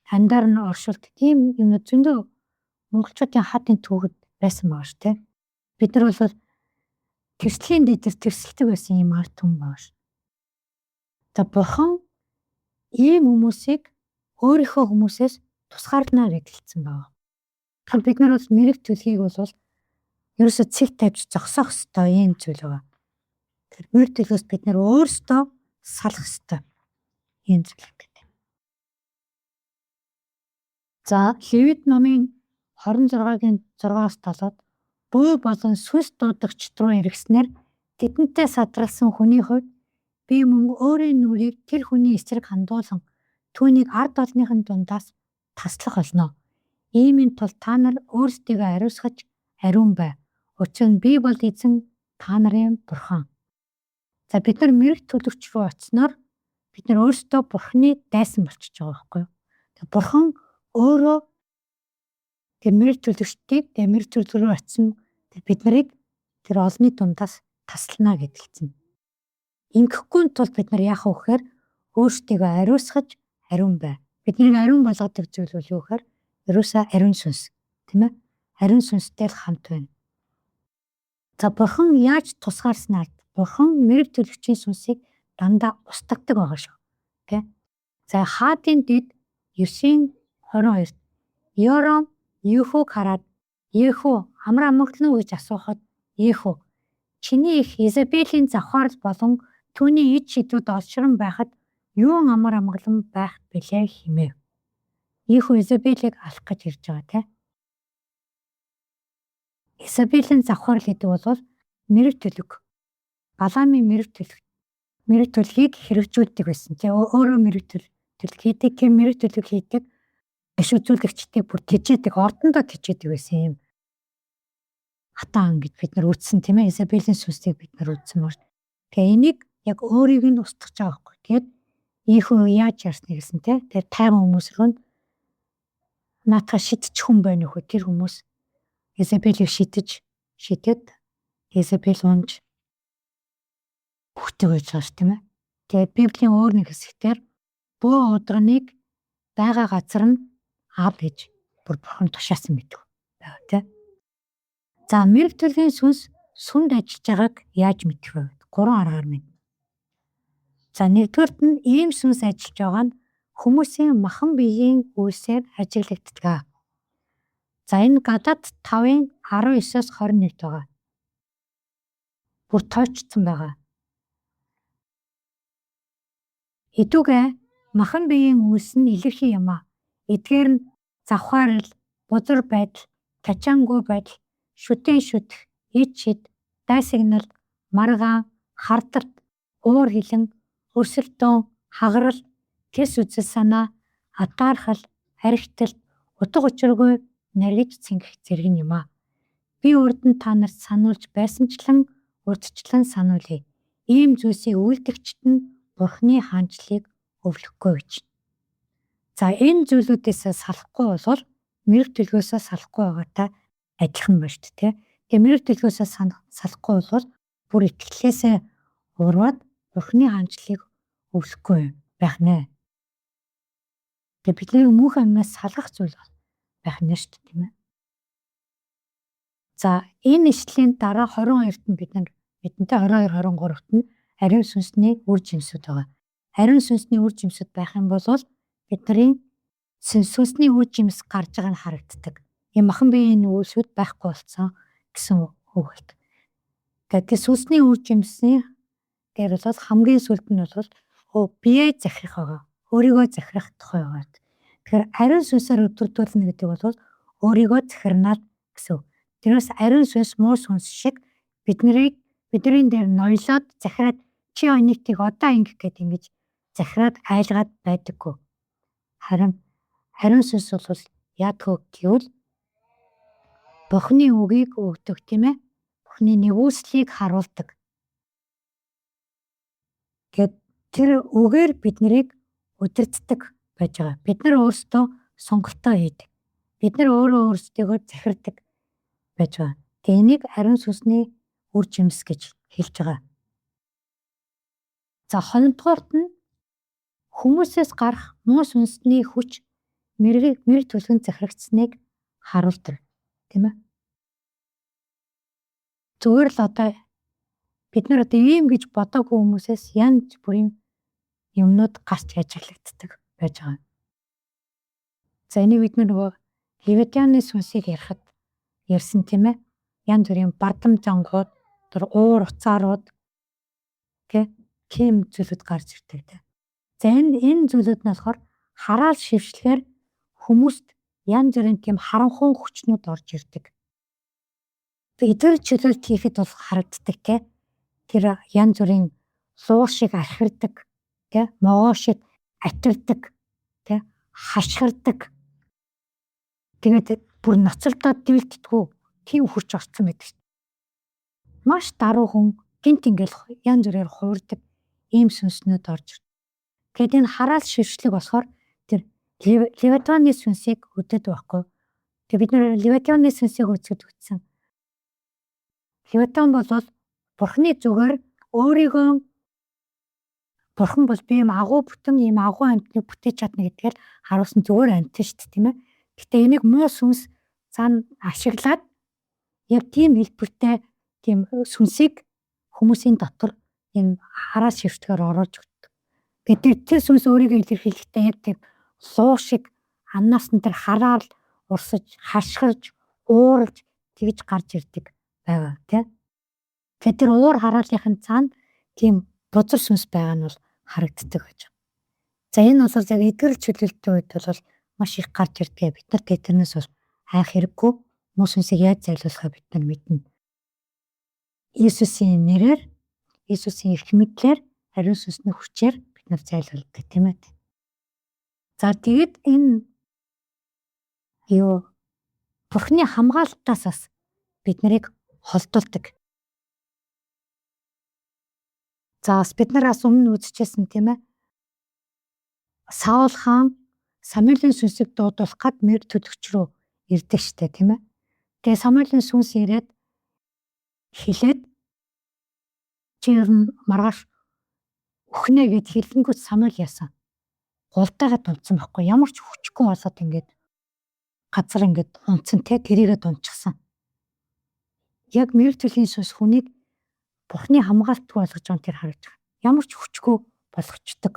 хандаар нь оршуулдаг. Тийм юмнууд зөндөө монголчуудын хаадын түүхэд байсан байгаа шүү дээ. Бид нар бол тэрслийн дэдэр тэрсэлдэг байсан юм ард түмэн байгаа шүү. За Бурхан ийм хүмүүсийг өөрийнхөө хүмүүсээс тусгаарлана гэж хэлсэн байна. Тэгэхээр бид нар бол мэрэг төлхийг бол ерөөсөө цэг тавьж зогсоох ёстой юм зүйл байгаа. Тэр мэрэг төлхөөс бид нар өөрсдөө салах ёстой юм зүйл гэдэг. За Левит номын 26-гийн 6-аас 7-д буй болон сүнс дуудагчд руу иргэснээр тэдэнтэй садралсан хүний хувьд би мөн өөрийн нүрийг тэр хүний эсрэг хандуулан түүнийг ард олныхын дундаас таслах болно. Иймийн тул та нар өөрсдийгөө ариусгаж ариун бай. Учир нь би бол эзэн та нарын Бурхан. За бид нар мэрэг төлөгч рүү очсноор бид нар өөрсдөө Бурханы дайсан болчихж байгаа байхгүй юу? Тэгээ Бурхан өөрөө тэр мэрэг төлөгчдийг мэрэг төлөг рүү очсон бид нарыг тэр олны дундаас таслана гэж хэлсэн. Ингэхгүй тул бид нар яах вэ гэхээр өөрсдийгөө ариусгаж ариун бай. Биднийг ариун болгодог зүйл бол юу гэхээр ерөөсөө ариун сүнс, тийм ээ? Ариун сүнстэй л хамт байна. За Бурхан яаж тусгаарснаа Бурхан мэрэг төлөгчийн сүнсийг дандаа устгадаг байгаа шүү. Тэ? За хаадын дэд 9:22-т Йорам Ехүг хараад Ехү амар амгалан гэж асуухад Ехү чиний их Изабелийн завхаарл болон түүний ид шидүүд олшрон байхад юун амар амгалан байх бэлээ хэмэв. Ехү Изабелийг алах гэж ирж байгаа те. Изабелийн завхаарл гэдэг бол мэрэг төлөг. Баламын мэрэг төлөг. мэрэг төлгийг хэрэгжүүлдэг байсан. Тэгээ өөрөө мэрэг төлөв хийдэг, тийм мэрэг төлөв хийдэг иш үзүүлэгчдийг бүр тэжээдэг, ордондоо тэжээдэг байсан юм. Хатаан гэж бид нар үзсэн тийм ээ. Изабелийн сүнсийг бид нар үзсэн байна. Тэгээ энийг яг өөрийг нь устгах байгаа байхгүй. Тэгээд ийхүү яаж ярьсныг гэсэн те. Тэр тайван хүмүүс рүү наатаа шидчих хүн байна уу? Тэр хүмүүс Изабелийг шидэд Изабел унж бүхтэй байж байгаа ш тийм ээ. Тэгээд Библийн өөр нэг хэсгээр буу удганыг байгаа газар нь аав гэж бүр бурхан тушаасан гэдэг байна тийм. За мэрэг төлөвийн сүнс сүнд ажиллаж байгааг яаж мэдэх вэ? 3 аргаар мэднэ. За нэгдүгээрт нь ийм сүнс ажиллаж байгаа нь хүмүүсийн махан биеийн үйлсээр ажиглагддаг. За энэ Галат 5-ын 19-с 21 байгаа. Бүр тоочсон байгаа. Идүүгээ махан биеийн үйлс нь илэрхий юм а. Эдгээр нь завхаарл, бузар байдал, тачаангүй байдал, шүтэн шүтэх, ид шид, дайсагнал, маргаан, хардарт, уур хилэн, өрсөлдөөн, хагарал, тэс үзэл санаа, атаархал, архитал, утга учиргүй наргиж цэнгэх зэрэг юм а. Би урд нь та нарт сануулж байсанчлан урдчлан сануулъя. Ийм зүйлсийг үйлдэгчд нь Бурхны хаанчлалыг өвлөхгүй гэж. За энэ зүйлүүдээс салахгүй бол мэрэг төлгөөсөө салахгүй байгаатай адилхан байна шүү дээ. Тэгээ мэрэг төлгөөсөө салахгүй бол бүр итгэлээсээ урваад Бурхны хаанчлалыг өвлөхгүй байх нэ. Тэгээ бидний мөнх амьнаас салгах зүйл байх нэ шүү дээ тийм ээ. За энэ ишлэлийн дараа 22-т нь бидэнтэй 22 23-т нь ариун сүнсний үр жимсүүд байгаа. Ариун сүнсний үр жимсүүд байх юм бол бидний сүнсний үр жимс гарч байгаа нь харагддаг. Ийм махан биеийн үйлсүүд байхгүй болсон гэсэн үг байна. Тэгэхээр сүнсний үр жимсийн дээр бол хамгийн сүүлд нь бол бие захирах байгаа. Өөрийгөө захирах тухай байгаа. Тэгэхээр ариун сүнсээр өдөрдүүлнэ гэдэг бол өөрийгөө захирнаа гэсэн. Тэрнээс ариун сүнс муу сүнс шиг бидний дээр ноёлоод захираад чи өнөختийг одоо ингэх гэдэг ингэж захираад айлгаад байдаггүй. Харин ариун сүнс бол яадаг гэвэл Бурхны үгийг өгдөг тийм ээ. Бурхны нэгүслийг харуулдаг. Гэт тэр үгээр бид нарыг удирддаг байж байгаа. Бид нар өөрсдөө сонголтоо хийдэг. Бид нар өөрсдийгөө захирдаг байж байгаа. Тэгээ энийг ариун сүнсний үр жимс гэж хэлж байгаа. За хоёрдугаарт нь хүмүүсээс гарах муу сүнсний хүч мэрэг төлөвөнд захирагдсныг харуулдаг тийм ээ. Зүгээр л одоо бид нар одоо ийм гэж бодоогүй хүмүүсээс янз бүрийн юмнууд гарч ажиглагддаг байж байгаа. За энийг бид нөгөө Левитаны сүнсийг ярьсан тийм ээ. Янз бүрийн бардам зангууд, тэр уур уцаарууд тийм зүйлүүд гарч ирдэг тийм. За энэ зүйлүүд нь болохоор хараал шившлэхээр хүмүүст янз бүрийн тийм харанхуй хүчнүүд орж ирдэг. Эдгээр чөлөөлт хийхэд бол харагддаг тийм. Тэр янз бүрийн луу шиг архирдаг, тийм могоо шиг атирдаг, тийм хашгирдаг. Тэгээд бүр ноцолдоод дивэлддэггүй тийм хүч орсон байдаг. Маш даруухан гинт ингээл янз бүрээр хуурдаг ийм сүнснүүд орж ирдэг. Тэгэд энэ хараал шившлэг болохоор тэр Левитаны сүнсийг өдөд байхгүй. Тэгээ бид нэр Левитаны сүнсийг үзсэн. Левитан бол Бурхны зүгээр өөрийгөө Бурхан бол би юм агуу бүтэн ийм агуу амьтныг бүтээж чадна гэдгээр харуулсан зүгээр амьтан шүү дээ тийм ээ. Гэтэ энийг муу сүнс цаана ашиглаад яг тийм хэлбэртэй тийм сүнсийг хүмүүсийн дотор энэ хараал шившлэгээр оруулж өгдөг. Гэдэг тэр сүнс өөрийгөө илэрхийлэхдээ яг тийм луу шиг амнаас нь тэр хараал урсаж, хашгирж, уурж тэгж гарч ирдэг байгаа тийм. Тэгэхээр тэр уур хараалын цаана тийм бузар сүнс байгаа нь бол харагддаг гэж. За энэ бол яг эдгэр чөлөөлтийн үед бол маш их гарч ирдэг. Бид нар тэрнээс бол хайх хэрэггүй. Муу сүнсийг яаж зайлуулахаа бид нар мэднэ. Иесусийн нэрээр, Иесусийн эрх мэдлэр ариун сүнсний хүчээр бид нар зайлуулдаг тийм ээ. За тэгээд энэ Бурхны хамгаалтаас бас бид нарыг холдуулдаг. За бас бид нар бас өмнө үзчихсэн тийм ээ. Саул хаан Самуилийн сүнсийг дуудуулах гад мэр төлөгч рүү ирдэг штэ тийм ээ. Тэгээ Самуилийн сүнс ирээд хэлээд чи ер нь маргааш өхнэ гэд хэлэнгүүт Самуиль яасан. Гултайгаа дунцсан байхгүй. Ямар ч хүчгүй болоод ингээд газар ингээд унцсан те тэрийгээ дунчихсан. Яг мэр төлийн сүнс хүнийг Бурхны хамгаалтгүй болгож байгаа тэр харагдаж байна. Ямар ч хүчгүй болгочдөг.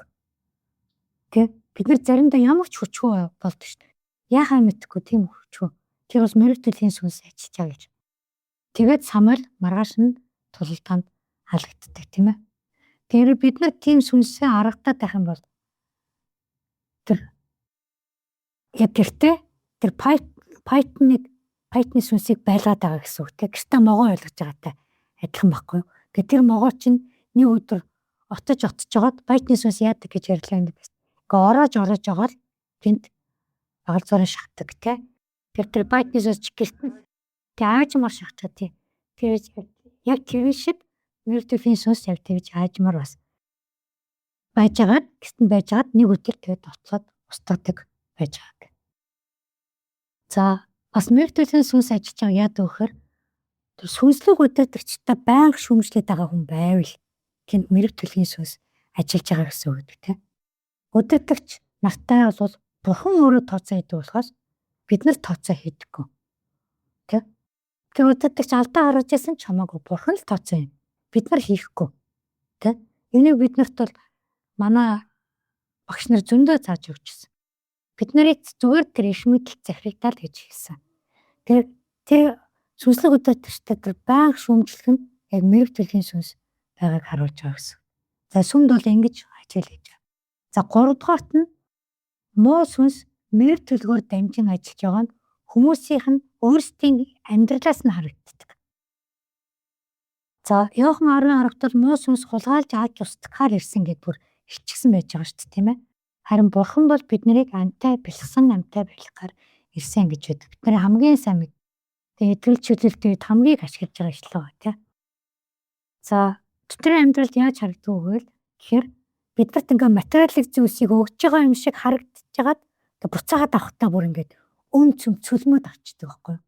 Тэ бид нар заримдаа ямар ч хүчгүй болдог шүү дээ. Яхаа мэдхгүй тийм хүчгүй. Тэр бас мэр төлийн сүнс ажиллаж байгаа гэж. Тэгээд Самуиль маргааш нь тулалдаанд халагддаг тийм ээ. Тэр бид нар тийм сүнсээ аргадаад байх юм бол тэр яг гэртээ тэр Пайтны сүнсийг байлгаад байгаа гэсэн үг. Гэртээ могоо ойлгож байгаатай адилхан байхгүй юу? Тэгээ тэр могоо чинь нэг өдөр отож жоод Пайтны сүнс яадаг гэж ярьлаа юм байна. Ингээ ороож байгаа л гинт багал зурын шахдаг те. Тэр Пайтны сүнс гэрт нь тэг аажмаар шахдаг тий. Тэр яг тэр шиг мэр төлийн сүнс яг тэгж аажмаар бас байжгаад гэртэн байжгаад нэг өдөр тэгээд оцоод устгадаг байж байгаа. За бас мэр төлийн сүнс ажиллаж байгаа яадаг вэхээр тэр сүнслэг удирдагчтай байнга шүүмжлээд байгаа хүн байвал тэнд мэр төлийн сүнс ажиллаж байгаа гэсэн үг тийм. Удирдагч нартай бол Бурхан өөрөө тооцоо хийдэг болохоос бид нар тооцоо хийдэггүй. Тэ? Тэр удирдагч алдаа гаргаж ирсэн ч хамаагүй Бурхан л тооцоо юм. Бид нар хийхгүй. Тэ? Энийг биднэрт бол манай багш нар зөндөө зааж өгчсэн. Бид нарыг зүгээр тэр их мэдл захирагдал гэж хэлсэн. Тэр сүнслэг удирдагчтай тэр байнга шүүмжлэх нь яг мэр төлийн сүнс байгааг харуулж байгаа гэсэн. За сүмд бол ингэж ажил хийж байгаа. За 3 дугаарт нь муу сүнс мэр төлгөөр дамжин ажиллаж байгаа нь хүмүүсийнх нь өөрсдийн амьдралаас нь харагддаг. За Иохан 10:10-т бол муу сүнс хулгайлж ааж устгахаар ирсэн гэд бүр хичгсэн байж байгаа шүү дээ тийм ээ. Харин Бурхан бол бид нарыг амтай бэлгсэн амтай байлгахаар ирсэн гэж байдаг. Бидний хамгийн сайн мэд. Тэгээд итгэл чөлөөлтөд хамгийн ашиглаж байгаа ишлэг ба тийм. За дотны амьдралд яаж харагддаг вэ гэхээр биднэрт ингээ материалын зүйлсийг өгж байгаа юм шиг харагдаж байгаад буцаагаад авахтаа бүр ингээд цөм цөлмөд авчдаг байхгүй юу?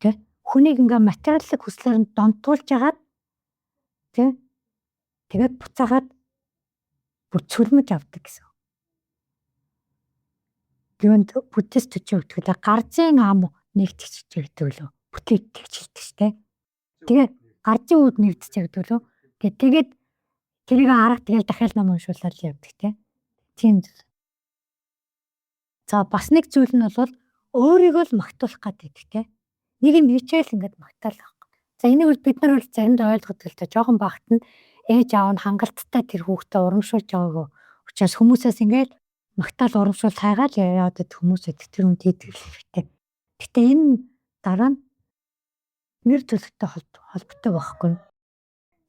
Тэ? Хүнийг ингээ материалын хүслээр нь донтуулж агаад тэ? Тэгээд буцаагаад бүр цөлмөж авдаг гэсэн. Юунд буддист төчөө өгдөг гарзын ам нэгтгэж гэдэг лөө бүтээгдэж хэлдэг шүү дээ. Тэгээд гарзын үүд нэгдэж гэдэг лөө. Тэгээд тэрийг арга тэгэл дахиад ном уншуулаад явдаг тийм. За бас нэг зүйл нь бол өөрийгөө л магтуулах гэдэг тийм. Нэг юм хийчихэл ингээд магтаалах. За энийг бол бид нар бол заримдаа ойлгодог л та жоохон багт нь ээж аав нь хангалттай тэр хүүхдээ урамшуулж байгаагүй учраас хүмүүсээс ингээд магтаал урамшуул хайгаал яваад хүмүүсээ тэр үнд хийдэг хэрэгтэй. Гэтэ энэ дараа нь мэр төлөвтэй холбоотой байхгүй.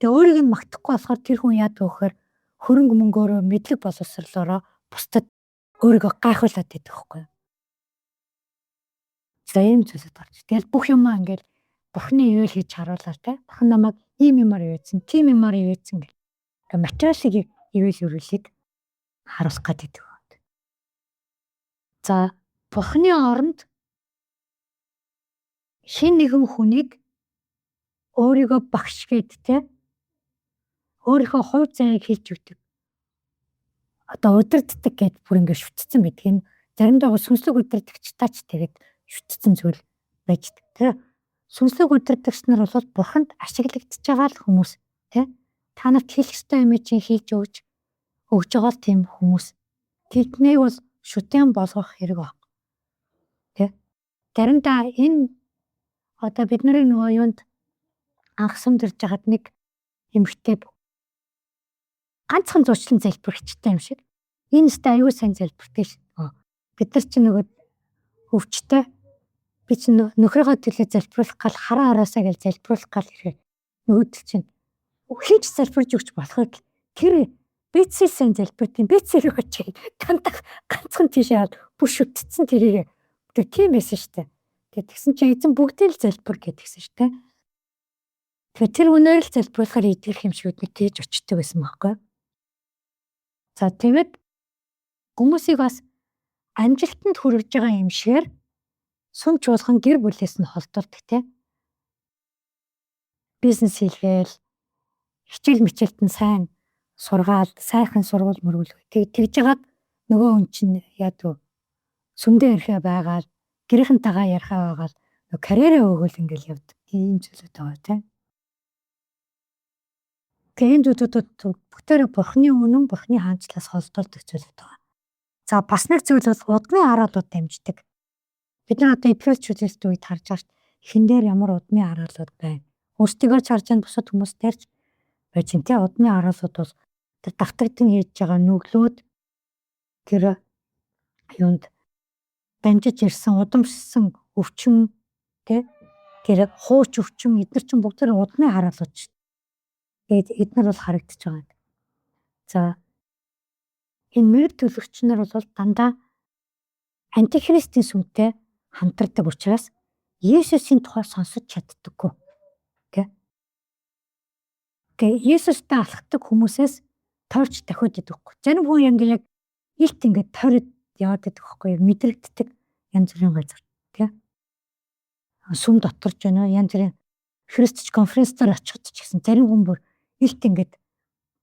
Тэгээ өөрийг нь магтахгүй болохоор тэр хүн яадаг вэхээр хөрөнгө мөнгөөрөө мэдлэг боловсрлоороо бусдад өөрийгөө гайхуулаад байдаг байхгүй. За ийм зүйлүүд гарч. Тэгэл бүх юмаа ингээд Бурхны ивэл хийж харуулаар те. Бурхан намайг ийм юмар ивэцэн, тийм юмар ивэцэн гэх. Материалыг ивэл өрүүлийг харуулах гэдэг. За Бурхны оронд шин нэгэн хүнийг өөрийгөө багш гэд те. Өөрийнхөө хувь заяаг хэлж өгдөг. Одоо удирддаг гэд бүр ингээд шүтцсэн байдаг. Энэ заримдаа сүнслэг удирдагчтай ч тэгээд шүтцсэн зүйл байж тэр сүнслэг удирдагч нар бол Бурханд ашиглагдж байгаа л хүмүүс тий. Та нарт хэлэх ёстой юм чинь хийж өгж байгаа л тийм хүмүүс. Тэднийг бол шүтэн болгох хэрэг баг. Тий. Заримдаа энэ одоо бид нарын нөгөө юунд анхсамд ирж байгаад нэг эмэгтэй ганцхан зуучлан залбирчтай юм шиг. Энэ сте аюу сайн залбирдаг ш. Бид нар чинь нөгөө өвчтэй би чинь нөхрийнхөө төлөө залбируулах гал хараа араасаа гэж залбируулах гал ирэхээр нөгөөдөл чинь хийж залбирж өгч болохыг Тэр бицсэн залбиртын бицэр очиж тандах ганцхан тийшээ бүш үтцсэн тэрийг тийм байсан шүү дээ. Тэгээд тэгсэн чинь эзэн бүгдийг л залбир гэдгийгсэн шүү дээ. Тэгэхээр тэр үнээр л залбиулахаар идэх юм шиг үдний тээж очдөг байсан байхгүй. За тэгээд хүмүүсийг бас амжилтанд хүргэж байгаа юм шигээр сүм чуулган гэр бүлээс нь холдуулдаг тийм. Бизнес хийгээл хичээл мичээлтэн сайн сургаал, сайхан сургууль мөргөл тэгж жагаад нөгөө хүн чинь яадаг сүмдээ ирэхэ байгаал, гэрийнхэнтэйгээ ярихаа байгаал карьераа өгөөл ингээл явдаг. Ийм зүйлүүд байгаа тийм. Тэгээд зүйлүүд бүгдээрээ бурхны үнэн, бурхны хаанчлаас холдуулдаг зүйлүүд байгаа. За бас нэг зүйл бол удмын хараалууд дамждаг. Бид нар одоо эпизодчүүдээс үед харж байгаа шүү дээ. Хэн дээр ямар удмын хараалууд байна. Өөрсдөө ч харж байгаа бусад хүмүүстэй ч байж юм тийм. Удмын хараалууд бол тэр давтагдсан хийж байгаа нүглүүд тэр юунд дамжиж ирсэн удамшсан өвчин тий тэр хууч өвчин эдгээр чинь бүгд тэр удмын хараалууд шүү. Тэгээд эдгээр бол харагдаж байгаа юм. За энэ мэр төлөгч нар бол дандаа антихристийн сүмтэй хамтардаг учраас Есүсийн тухай сонсож чаддаггүй. Тэгээ Есүстэй алхдаг хүмүүсээс тойрч дахиад идэхгүй. Зарим хүн яг илт ингээд тойроод яваад байдаг байхгүй юу? Мэдрэгддэг янз бүрийн газар тий. Сүм доторж байна уу? Янз бүрийн христч конференцээр очиход ч гэсэн зарим хүн бүр илт ингээд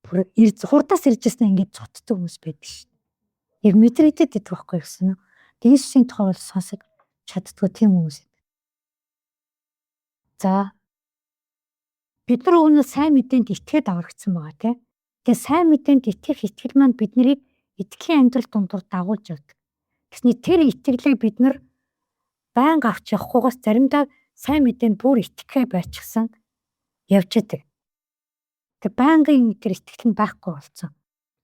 бүр хурдаас иржсэн ингээд цотдог хүмүүс байдаг шин. Яг мэдрэгдэд идэх байхгүй гэсэн. Есүсийн тухай бол сонсож чаддгүй тийм хүмүүс. За бид нар өнөө сайн мэдээнд итгээд аврагдсан байгаа тийм. Тэгээ сайн мэдээнд итгэх итгэл маань биднийг итгэлийн амьдрал дундуур дагуулж явдаг. Тэсний тэр итгэлийг бид нар байнга авч явахгүйгаас заримдаа сайн мэдээнд бүр итгэхээ байчихсан явж идэг. Тэг байнгын тэр итгэл нь байхгүй болсон.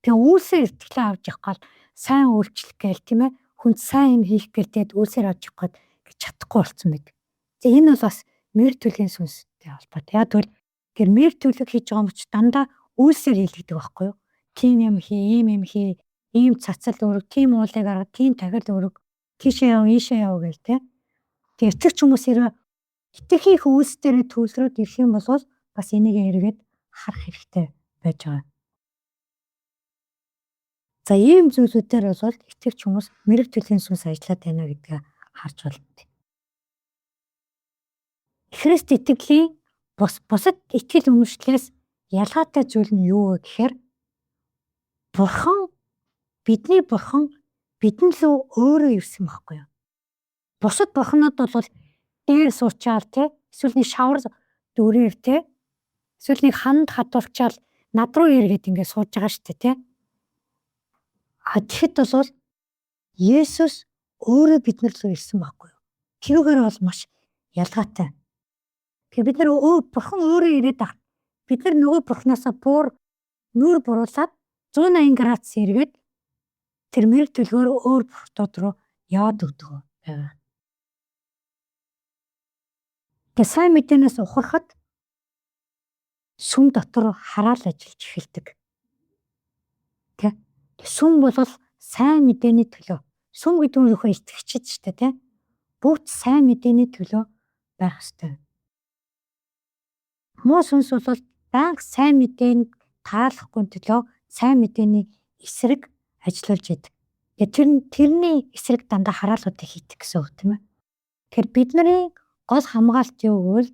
Тэгээ үүсээр итгэлээ авч явах гал сайн үйлчлэх гээл тийм ээ. Хүнд сайн юм хийх гээл тэгээд үүсээр авч явах гэж чадахгүй болсон мэд. Тэгээ энэ бол бас мэр төлгийн сүнстэй холбоотой. Яг тэгвэл тэр мэр төлөг хийж байгаа юм чи дандаа үйлсээр хийлгдэг байхгүй юу? Тийм юм хий, ийм цацал өрөг, тийм уулыг арга, тийм тахил өрөг, тийшээ яв, ийшээ яв гээл тийм. Тэгээ итгэж хүмүүс итгэхийн үйлсдэрээ төлрөөд ирэх юм бол бас энийг эргээд харах хэрэгтэй байж байгаа. За ийм зүйлүүдээр бол итгэж хүмүүс мэрэг төлгийн сүнс ажиллаад байна гэдгийг харж байна. Христ итгэлийн бусад итгэл үнэмшлээс ялгаатай зүйл нь юу вэ гэхээр бидний бурхан бидэнд л өөрөө ирсэн байхгүй юу? Бусад бурхнууд бол дээр суучаал те эсвэл нэг шавар дүрээр те эсвэл нэг ханд хадуулчаал над руу иргээд ингээд сууж байгаа шүү дээ те. Тэгэхэд бол Есүс өөрөө биднэр рүү ирсэн байхгүй юу? Тэрүүгээр бол маш ялгаатай. Тэгэхээр бид нар бурхан өөрөө ирээд байгаа. Бид нар нөгөө бурхнаасаа нүүр буруулаад 180 градус эргээд тэр мэрэг төлгөөр өөр бурхтууд руу яваад өгдөг байгаа. Тэгээ сайн мэдээнээс ухрахад сүм дотор хараал ажиллаж эхэлдэг. Тэ? Сүм бол сайн мэдээний төлөө. Сүм гэдэг нь зөвхөн итгэгчид шүү дээ, тэ? Бүгд сайн мэдээний төлөө байх ёстой. Муу сүнс бол банк сайн мэдээнд таалахгүй төлөө сайн мэдээний эсрэг ажиллаж идэг. Тэрний эсрэг дандаа хараалуудыг хийдэг гэсэн үг тийм ээ. Тэгэхээр бидний гол хамгаалт юу гэвэл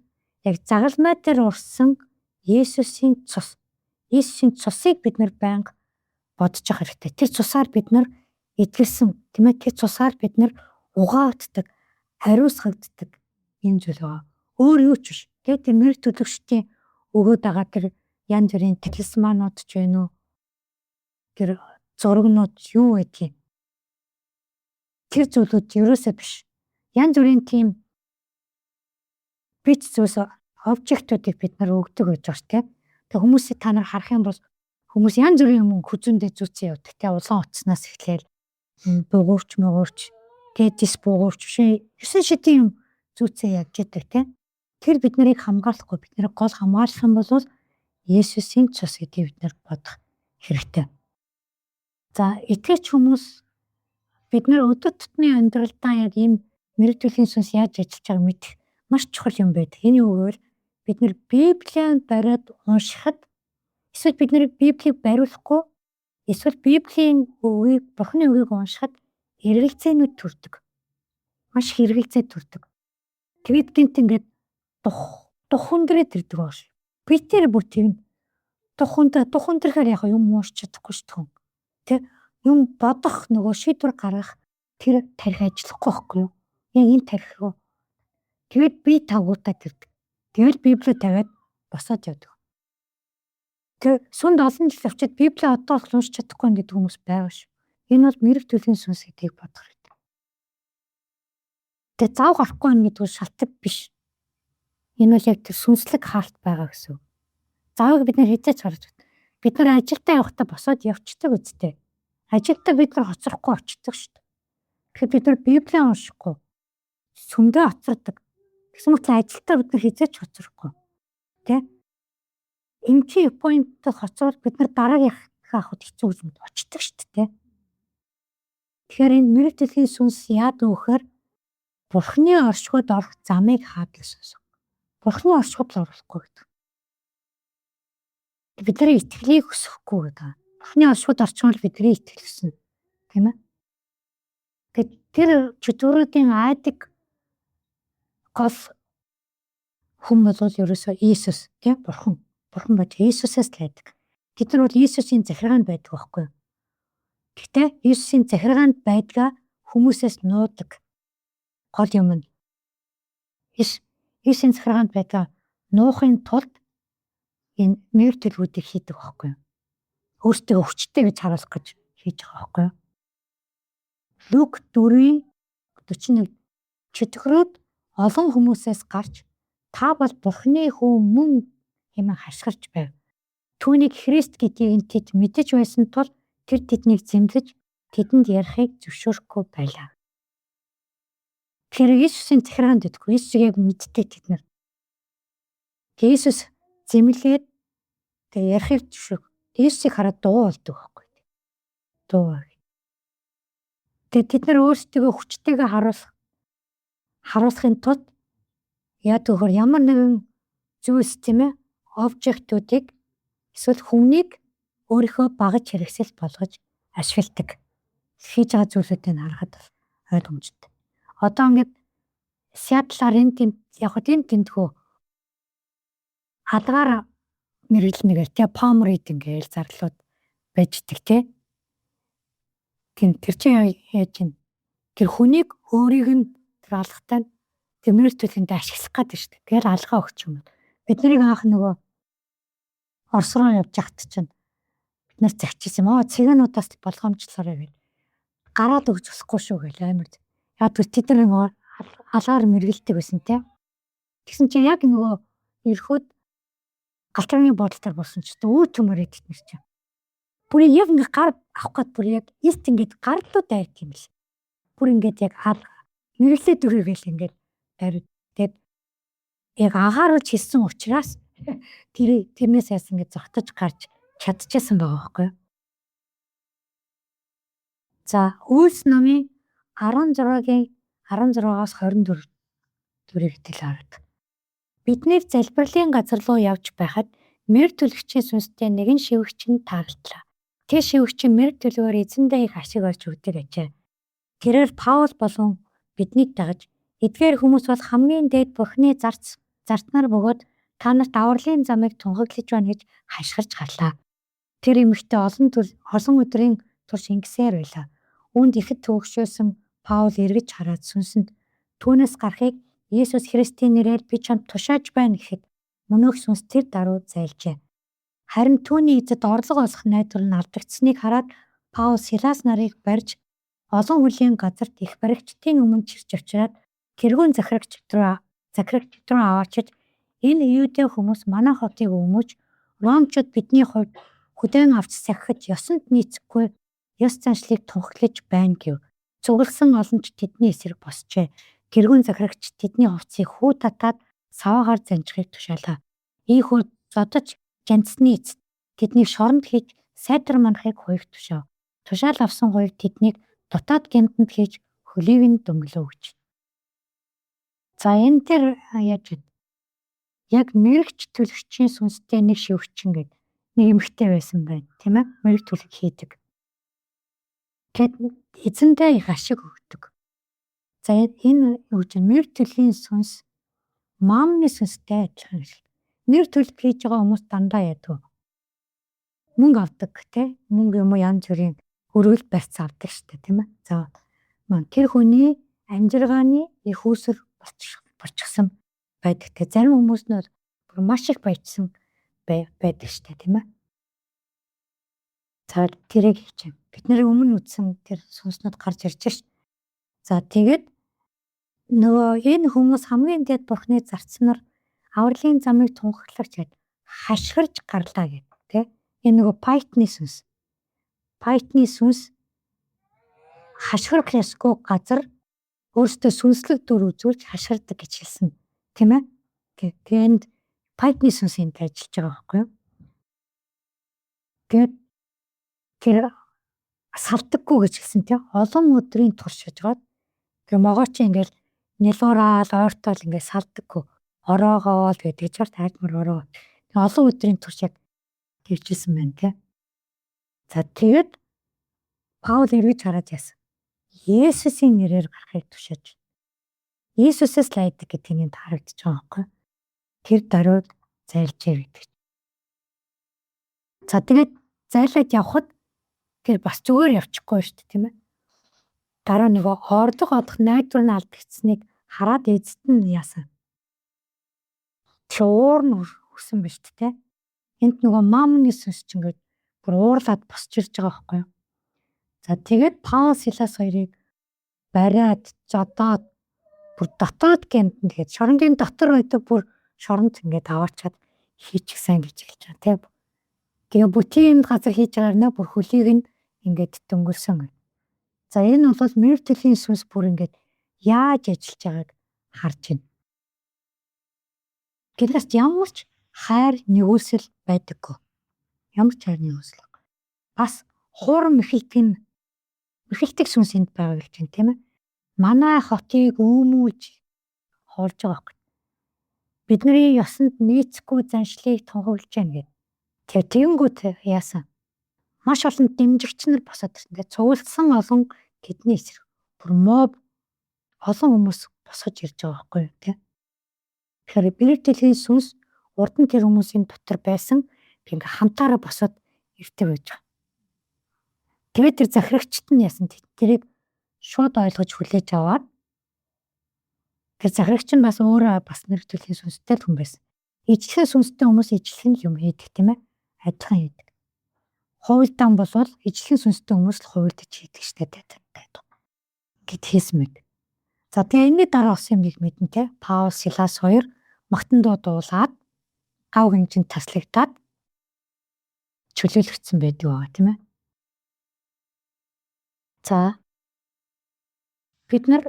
яг загалмай дээр урсан Есүсийн цус. Есүсийн цусыг бид нар банк бодож явах хэрэгтэй. Тэр цусаар бид нар эдгэлсэн тийм ээ. Тэр цусаар бид нар угаагддаг, хариуцагддаг юм зүйл байгаа. Өөр юу ч биш. Тэгээд тэр мэрэг төлөвчдийн өгөөд байгаа тэр янз бүрийн талисманууд ч байна уу? Тэр зурагнууд юу гэдгийг. Тэр зүйлүүд ерөөсөө биш. Янз бүрийн тийм бич зүйлс обжектуудыг бид нар өгдөг гэж байна тийм. Тэг хүмүүсийг та нар харах юм бол хүмүүс янз бүрийн юм хүзүүндээ зүүцэн явдаг тийм. Улаан утаснаас эхлээл бугуурч тэгээд дис бугуурч биш 9 шидийн юм зүүцэн явж идэг тийм. Тэр бид нарыг хамгаалахгүй бид нарыг гол хамгаалах юм бол Есүсийн цус гэдгийг бид нар бодох хэрэгтэй. За итгэж хүмүүс бид нар өдөр тутмын амьдралдаа яг ийм мэрэгжлийн сүнс яаж ажиллаж байгааг мэдэх маш чухал юм байдаг. Энэ юу гэвэл бид нар Библийг бариад уншихад эсвэл бид нар Библийг бариулахгүй эсвэл Библийн үгийг Бурхны үгийг уншихад эргэлзээнүүд төрдөг. Маш их эргэлзээ төрдөг. Тэгээд гинт ингээд дух хүндрээд ирдэг боош. Питер бүтэн дух хүндрэхээр яг юм уушч чадахгүй шүү дээ. Тэ юм бодох нөгөө шийдвэр гаргах тэр тарих ажиллахгүй байхгүй юу? Яг энэ тарих руу. Тэгээд би тагуутаад ирдэг. Тэгээд Библийг тавиад босоод явдаг. Тэг сүнд олон жил авчид Библийг одоо л уншиж чадахгүй гэдэг хүмүүс байгаа шүү. Энэ бол мэрэгжлийн сүнс гэдгийг бодох хэрэгтэй. Тэг зав гарахгүй гэдэг нь шалтгаан биш. Энэ бол яг тэр сүнслэг хаалт байгаа гэсэн. Завыг бид нэр хязгаарч гаргаж байна. Бид нар ажилдаа явахдаа босоод явчихдаг үстэй. Ажилдаа бид нар хоцрохгүй очдог шүү дээ. Тэгэхээр бид нар Библийг уншихгүй сүмдээ хоцордог. Тэгсэн мэт ажилдаа бид нар хязгаарч хоцрохгүй. Тэ? Эмчи аппойнтд хоцрол бид нар дараагийнхаа авахд хэцүү гэж очдог шүү дээ. Тэгэхээр энэ мэрэгжлийн сүнс яад өгөхөр Бурхны оршихуйд орох замыг хаадаг сүнс. Бурхны оршихуйд оруулахгүй гэдэг. Бидний итгэлийг өсгөхгүй гэдэг. Бурхны оршихуйд орчихвол бидний итгэл өснө. Тийм ээ? Тэгэд тэр чөтгөрүүдийн айдаг гол хүн бол ерөөсөө Иесус тийм Бурхан. Бурхан бод Иесусээс л байдаг. Бид нар бол Иесусийн захиргаанд байдаг байхгүй юу? Гэхдээ Иесусийн захиргаанд байдгаа хүмүүсээс нуудаг. Гол юм нь Иесусийн захиргаанд байдгаа нуухын тулд энэ мэрэгчлүүдийг хийдэг байхгүй юу? Өөртөө өвчтэй гэж харуулах гэж хийж байгаа байхгүй юу? Лук 4:41 чөтгөрүүд олон хүмүүсээс гарч та бол Бурхны хүн мөн хэмээн хашгирч байв. Түүнийг Христ гэдгийг тэд мэдэж байсан тул тэр тэднийг зэмлэж тэдэнд ярихыг зөвшөөрөхгүй байлаа. Тэр Иесусийн захиргаанд гэдэггүй. Иесусийг яг мэддэг тэд нар. Иесус зэмлээд тэг ярихыг зөвшөөрөх. Иесусийг хараад дуу болдог байхгүй. Дуу. Тэг тэд нар өөрсдөө хүчтэйгээ харуулахын тулд яад өгөр ямар нэгэн зүйлс тийм ээ обжектуудыг эсвэл хүмнийг өөрийнхөө багаж хэрэгсэл болгож ашигладаг. Хийж байгаа зүйлүүдийг харахад ойлгомжтой. Одоо ингээд Сиатлаар энэ тэмдгүү алгаар мэрэгжлэнээр тий palm reading гэж зарлууд байждаг тий. Тэр чинь яаж юм? Тэр хүнийг өөрийг нь тэр алгатай тэр мэрэгчлэнд ашиглах гэдэг шүү дээ. Тэгэхээр алгаа өгч юм. Бид нарыг анх нөгөө Орос руу явж хат чинь бид нар загчсан юм. Цэгануудаас болгоомжлохоор байв. Гараад өгч усахгүй шүү гэл амар. Яг тэд нар алгаар мэргэлдэг байсан тий. Тэгсэн чинь яг нөгөө ерхүүд галтрын бодолтой болсон ч өө төмөр эдит нэр чинь. Бүр яг ингээ гар авах гээд бүр яг ист ингээд гарлуу дайрт юм л. Бүр ингээд яг мэрэглээ дүргээл ингээд дайрууд. Тэгээд яг агааруулж хийсэн учраас тэрнээс яасан гэж зогтож гарч чадчихсан байгаа байхгүй юу? За Үйлс номын 16-аас 24 дүрийг хэл хараад. Бидний залбирлын газар руу явж байхад мэр төлөгчийн сүнстэй нэгэн шивгч нь тааралдлаа. Тэр шивгч нь мэр төлөвөөр эзэндээ их ашиг олж өгдөг ажээ. Тэрээр Паул болон биднийг дагаж эдгээр хүмүүс бол хамгийн дээд Бурхны зартнаар бөгөөд та нарт авралын замыг тунхаглаж байна гэж хашгирч гарлаа. Тэр эмэгтэй олон өдрийн турш ингэсээр байлаа. Үүнд ихэд төвөгшөөсөн Паул эргэж хараад сүнсэнд түүнээс гарахыг Иесус Христийн нэрээр би чамд тушааж байна гэхэд мөнөөх сүнс тэр даруй зайлжээ. Харин түүний эзэд орлого олох найдвар нь алдагдсныг хараад Паул Силас нарыг барьж олон хүлийн газарт их баригчдын өмнө чирч авчираад тэргүүн захирагч руу аваачиж энэ Юудэ хүмүүс манай хотыг өмөж Ромчууд бидний хувьд хүлээн авч сахихад ёсонд нийцэхгүй ёс заншлыг тунхаглаж байна гэв. Цугласан олонч тэдний эсрэг босчээ. Тэргүүн захирагч тэдний хувцсыг хүү татаад саваагаар занжихыг тушаалаа. Ийхүү зодож гянцсны эцэст тэднийг шоронд хийж Сайдар манахыг хоёрт тушаав. Тушаал авсан хоёр тэднийг дотоод гэмтэнд хийж хөлийг нь дөнгөлөө гэж. За энэ дээр яаж вэ? Яг мэрэгч төлөгчийн сүнстэй нэг шивгчин гэдэг нэг эмэгтэй байсан байна, тийм ээ? Мэрэг төлөг хийдэг. Гэт эзэндээ их ашиг өгдөг. За энэ юу гэж мэрэг төлөгийн сүнс маамны сүнстэй адилхан л. Мэрэг төлөг хийж байгаа хүмүүс дандаа яадаг. Мөнгө авдаг те. Мөнгө юм уу янз бүрийн өрөөл барьц авдаг штэ, тийм ээ? За тэр хүний амжиргааны их үүсэр болчихсон байдаг. Тэг зарим хүмүүс нь бүр маш их баяжсан байдаг штэ, тийм ээ? За тэрийг хийж. Бид нарын өмнө үтсэн тэр сүнснүүд гарч ирж ш. За тэгээд нөгөө энэ хүмүүс хамгийн дээд бурхны зарцнаар авралын замыг тунхаглагч гээд хашгирж гарлаа гэдэг тий. Энэ нөгөө Пайтны сүнс. Пайтны сүнс хашгирах ёсгүй газар өөртөө сүнслэг дүр үзүүлж хашгирдаг гэж хэлсэн. Тийм ээ? Тэгээд Пайтны сүнс энд ажиллаж байгаа байхгүй юу? Тэгээд тэр салдаггүй гэж хэлсэн тийм. Олон өдрийн турш шажгаад тэгээд могооч ингээл нэлуураад ойртол ингээд салдаггүй. Ороогоо л гэдэг чаар тайлбар ороо. Олон өдрийн турш яг тэгжсэн байна тийм. За тэгээд Паул эргэж хараад яасан. Есүсийн нэрээр гарахыг тушааж. Есүсээс л айдаг гэдгийг энд харагдаж байгаа байхгүй. Тэр даруйд зайлжээ гэдэг. За тэгээд зайлаад явхад тэр бас зүгээр явчихгүй шүү дээ тийм ээ. Дараа нөгөө ордог одох найдвар нь алдагдсныг хараад эзэд нь яасан. Уур нь өгсөн ба шүү дээ. Энд нөгөө маамны сүнс ч ингээд бүр уурлаад босч ирж байгаа байхгүй юу. За тэгээд Паул Силас хоёрыг бариад жодоод бүр дотоод гэмтэнд тэгээд шоронгийн дотор байдаг бүр шоронд ингээд аваачаад хийчихсэн гэж хэлж байгаа тийм. Тэгээ бүтээнд газар хийж байгаарнаа бүр хөлийг нь ингээд дөнгөлсөн. За энэ бол мэрэг төлөгийн сүнс бүр ингээд яаж ажиллаж байгааг харж байна. Гэвч ямар ч хайр нэгүсэл байдаггүй. Ямар ч хайр нэгүсэл. Бас хуурам мэхэлтэг сүнс энд байгаа гэж байна тийм ээ. Манай хотыг өөмүүлж хоолж байгаа байхгүй. Бидний ёсонд нийцэхгүй заншлыг тунхаглаж байна гэдэг. Тэгэнгүүт яасан. Маш олон дэмжигч нар босоод ирсэн. Тэгээ цуглдсан олон тэдний эсрэг бүр моб олон хүмүүс босож ирж байгаа байхгүй юу тийм. Тэгэхээр мэрэг төлөгийн сүнс урд нь тэр хүмүүсийн дотор байсан ингээ хамтаараа босоод ирдэг байж байгаа. Тэгээд тэр захирагчд нь яасан тэрийг шууд ойлгож хүлээж аваад тэр захирагч нь бас өөрөө бас мэрэг төлөгийн сүнстэй хүн байсан. Ижлэх сүнстэй хүмүүс ижлэх юм хийдэг тийм ээ. Адилхан хийдэг. Хуйлдаан болвол ижлэх сүнстэй хүмүүс л хуйлдаж хийдэг штэ гэдэг. Гэт хийсэн мэд. За тэгээ энэний дараа болсон юмыг мэднэ те. Паул Силас хоёр магтандуу дуулаад гав хэмжээнд таслагдаад чөлөөлөгдсөн байдаг байгаа тийм ээ. За бид нар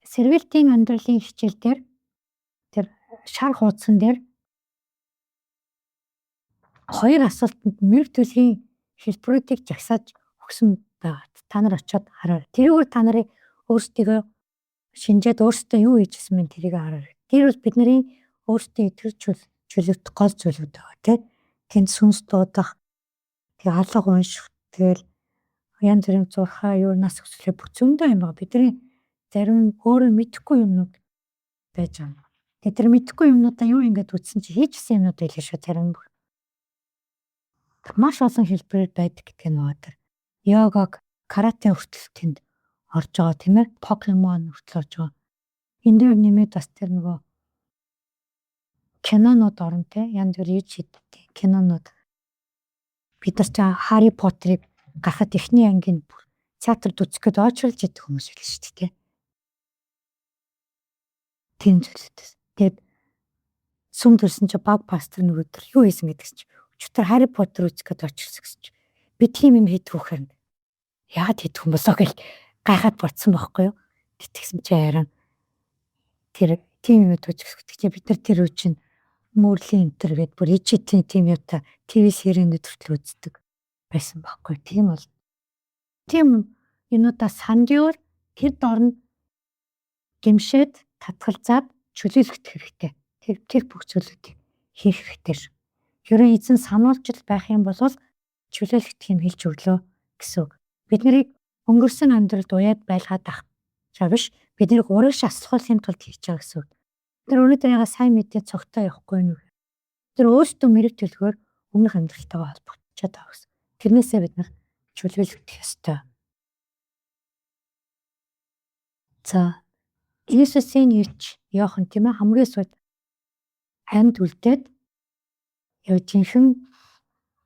Сэрвэлтийн амьдралын хичээл дээр тэр шар хуудсан дээр хоёр асуултанд мэрэг төлөгийн хэлбэрүүдийг жагсааж өгсөн байгаа. Та нар очиод хараарай. Тэрүүгээр та нарын өөрсдийгөө шинжээд өөрсдөө юу хийжсэн бэ тэрийг хараарай. Тэр бол бидний өөрсдөө итгэж чөлөөт гол зүйлүүд байгаа тийм. Тэнд сүнс дуудах, тэг алга унших, тэгэл янз бүрийн зурхаа юу нас өсөлөө бүх зөндөө юм байгаа. Бидний зарим өөрөө мэдэхгүй юмнууд байж байгаа. Тэгээ тэр мэдэхгүй юмнуудаа юу ингэж үтсэн чи хийжсэн юмнууд байлаа шүү зарим. Маш олон хэлбэрээр байдаг гэдэг нь байгаа. Йогаг, карате хүртэл тэнд орж байгаа тийм ээ. Покемон хүртэл орж байгаа. Энд дээр нэмээд бас тэр нөгөө кинонууд орно те. Янз бүр иж шидтэй кинонууд. Бид нар ч Harry Potter-ыг гарахад эхний ангийн театрт үзэх гээд очролж идэх хүмүүс байл шүү дээ. Тийм зүйлс. Тэгээд сүм төрсөн чи баг пастор нэг өдөр юу хийсэн гэдэг чинь өчтөр Harry Potter үзэх гээд очирсан гэж. Би тийм юм хийдэг хөөрн. Яагаад хийдэг юм болоо гэл гайхаад бодсон байхгүй юу. Тэтгсэн чи харин тэр тийм юм үзэх. Бид нар тэр үе чинь мөрлийн энтер гээд бүр ичэтийн тийм юм та ТV сериэнд төртөл үздэг. байсан байхгүй. Тийм юмудаа сандиор тэр дорн гимшээд татгалзаад чөлөөлөх хэрэгтэй. Тэр бүх зүйлүүдийг хийх хэрэгтэй ш. Ерөн эзэн сануулжил байх юм бол чөлөөлөгдөхийг хэлж өглөө гэсэн үг. Бид нарыг өнгөрсөн амьдралд уяад байлгаад авах биш. Бид нарыг урагш аслахуулахын тулд хийж байгаа гэсэн үг. Тэр өнөөдөр яга сайн мэдээ цогтой явахгүй нү. Тэр өөрсдөө мэрэг төлгөөр өмнөх амьдралтайгаа холбогдчиход байгаа гэсэн. Тэрнээсээ бид нар чөлөөлөгдөх ёстой. За Иесусийн ирч Иохан тийм ээ хамгийн сүүлд амьд үлдээд яв жинхэнэ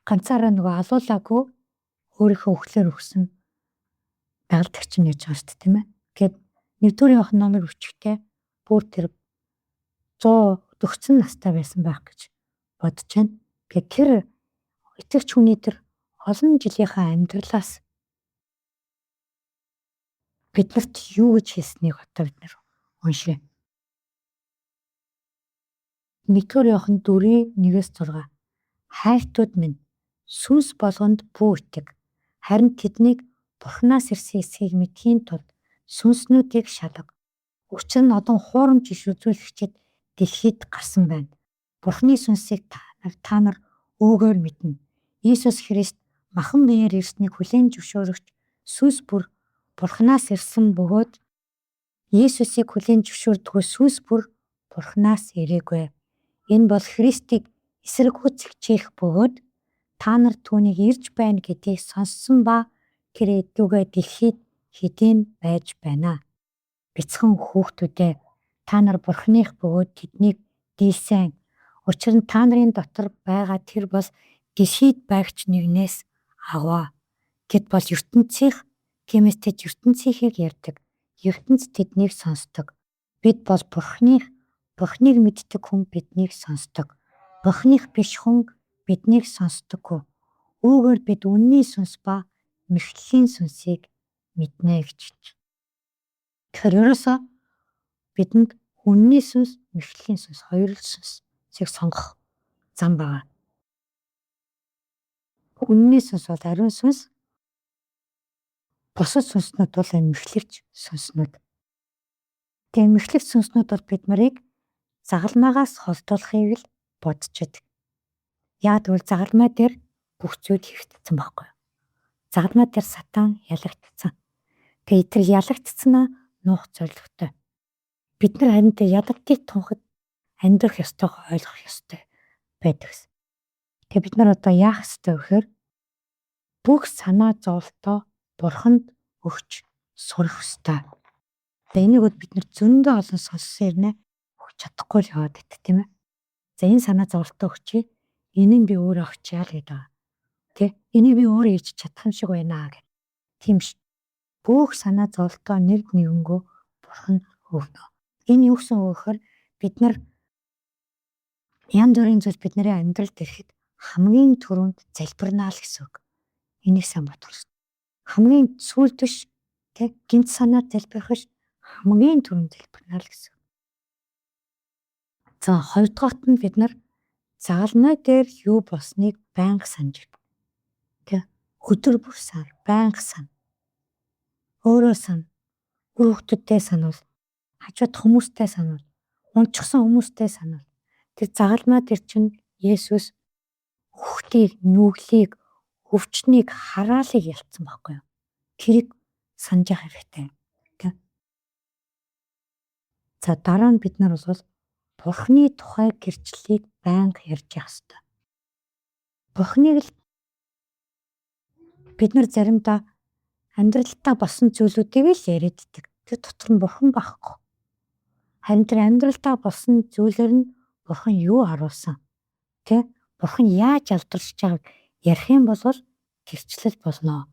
ганцаараа нөгөө алуулаагүй өөрийнхөө өглөөр өгсөн дагалдагч нь яж байгаа шүү дээ тийм ээ. Гэт 1-р Иохан номыг өчгтээ бүр тэр 140 настай байсан байх гэж бодож байна. Гэт тэр итгэвч хүний тэр олон жилийнхаа амьдралаас биднэрт юу гэж хэлснийг одоо бид нар уншъя. 1-р Иохан 4:1-6 хайртууд минь сүнс болгонд бүү итэг. Харин тэднийг Бурханаас ирсэн эсхийг мэдхийн тулд сүнснүүдийг шалга. Учир нь одоо хуурамч иш үзүүлэгчид дэлхийд гарсан байна. Бурханы сүнсийг та нар өөгөөр мэднэ. Иесус Христ махан биеэр ирснийг хүлээн зөвшөөрөгч сүнс бүр Бурханаас ирсэн бөгөөд Иесусыг хүлээн зөвшөөрдгөө сүнс бүр Бурханаас ирээгүй. Энэ бол Христийг эсэргүүцэгчээх бөгөөд та нар түүнийг ирж байна гэдгийг сонссон ба тэр эдгүүгээ дэлхийд хэдийн байж байна. Бяцхан хүүхдүүдээ та нар Бурханых бөгөөд тэднийг дийлсэн. Учир нь та нарын дотор байгаа тэр бол дэлхийд байгч нэгнээс аваа. Гэт бол ертөнцийнх тиймээс тэд ертөнцийнхийг ярьдаг. ертөнц тэднийг сонсдог. Бид бол Бурханыг мэддэг хүн биднийг сонсдог. Бурханых биш хүн биднийг сонсдоггүй. Үүгээр бид үнний сүнс ба мэхлэлийн сүнсийг мэднэ гэж. Тэгэхээр ерөөсөө бидэнд үнний сүнс, мэхлэлийн сүнс, хоёр сүнсийг сонгох зам байгаа. Үнний сүнс бол ариун сүнс. Бусад сүнснүүд бол мэхлэгч сүнснүүд. Тэгээ мэхлэгч сүнснүүд бол бид нарыг загалмаагаас холдуулахыг л бодож байдаг. Яа тэгвэл загалмай дээр бүх зүйл хийгдсэн байхгүй. Загалмай дээр сатан ялагдсан. Тэгээ тэр ялагдсанаа нуух зорилготой. Бид нар харин тэр ядагдтыг тунхад амьдрах ёстойгоо ойлгох ёстой байдаг. Тэгээ бид нар одоо яах ёстой вэ гэхээр бүх санаа зовлтоо Бурханд өгч сурах ёстой. Тэгээ энийг бид нар зөндөө олон сонссон ирнэ өгч чадахгүй л яваад байдаг тийм ээ. За энэ санаа зовлтоо өгчий. Энийг би өөрөө авчяа л гэдэг. Тэ? Энийг би өөрөө хийж чадах юм шиг байна гэх. Тийм ш. Бүх санаа зовлтоо нэг нэгэнгөө Бурхан өгнө. Энэ юу гэсэн үг гэхээр бид нар янз бүрийн зүйл бидний амьдралд ирэхэд хамгийн түрүүнд залбирнаа л гэсэн үг. Энийг сайн бодох. Хамгийн сүүлд биш тэ гинт санаа залбирах биш хамгийн түрүүнд залбирнаа л гэсэн. За хоёрдугаарт нь бид нар загалмай дээр юу болсныг байнга санаж байна. Тэ өдөр бүр сар байнга сан. Өөрөө сан. Хүүхдүүдтэй сануул. Хажууд хүмүүстэй сануул. Унчсан хүмүүстэй сануул. Тэр загалмай дээр чинь Есүс хүүхдийг, нүглийг, өвчнийг, хараалыг ялцсан байхгүй юу? Тэрийг санаж явах хэрэгтэй. Тэ. За дараа нь бид нар бол Бурханы тухай гэрчлэлийг байнга ярьж явах хэрэгтэй. Бурханыг л бид нар заримдаа амьдралдаа болсон зүйлүүдийг л яриад идэг. Тэр дотор нь Бурхан байхгүй. Харин тэр амьдралдаа болсон зүйлээр нь Бурхан юу харуулсан? Тэ? Бурхан яаж алдаршиж байгааг ярих юм бол гэрчлэл болно.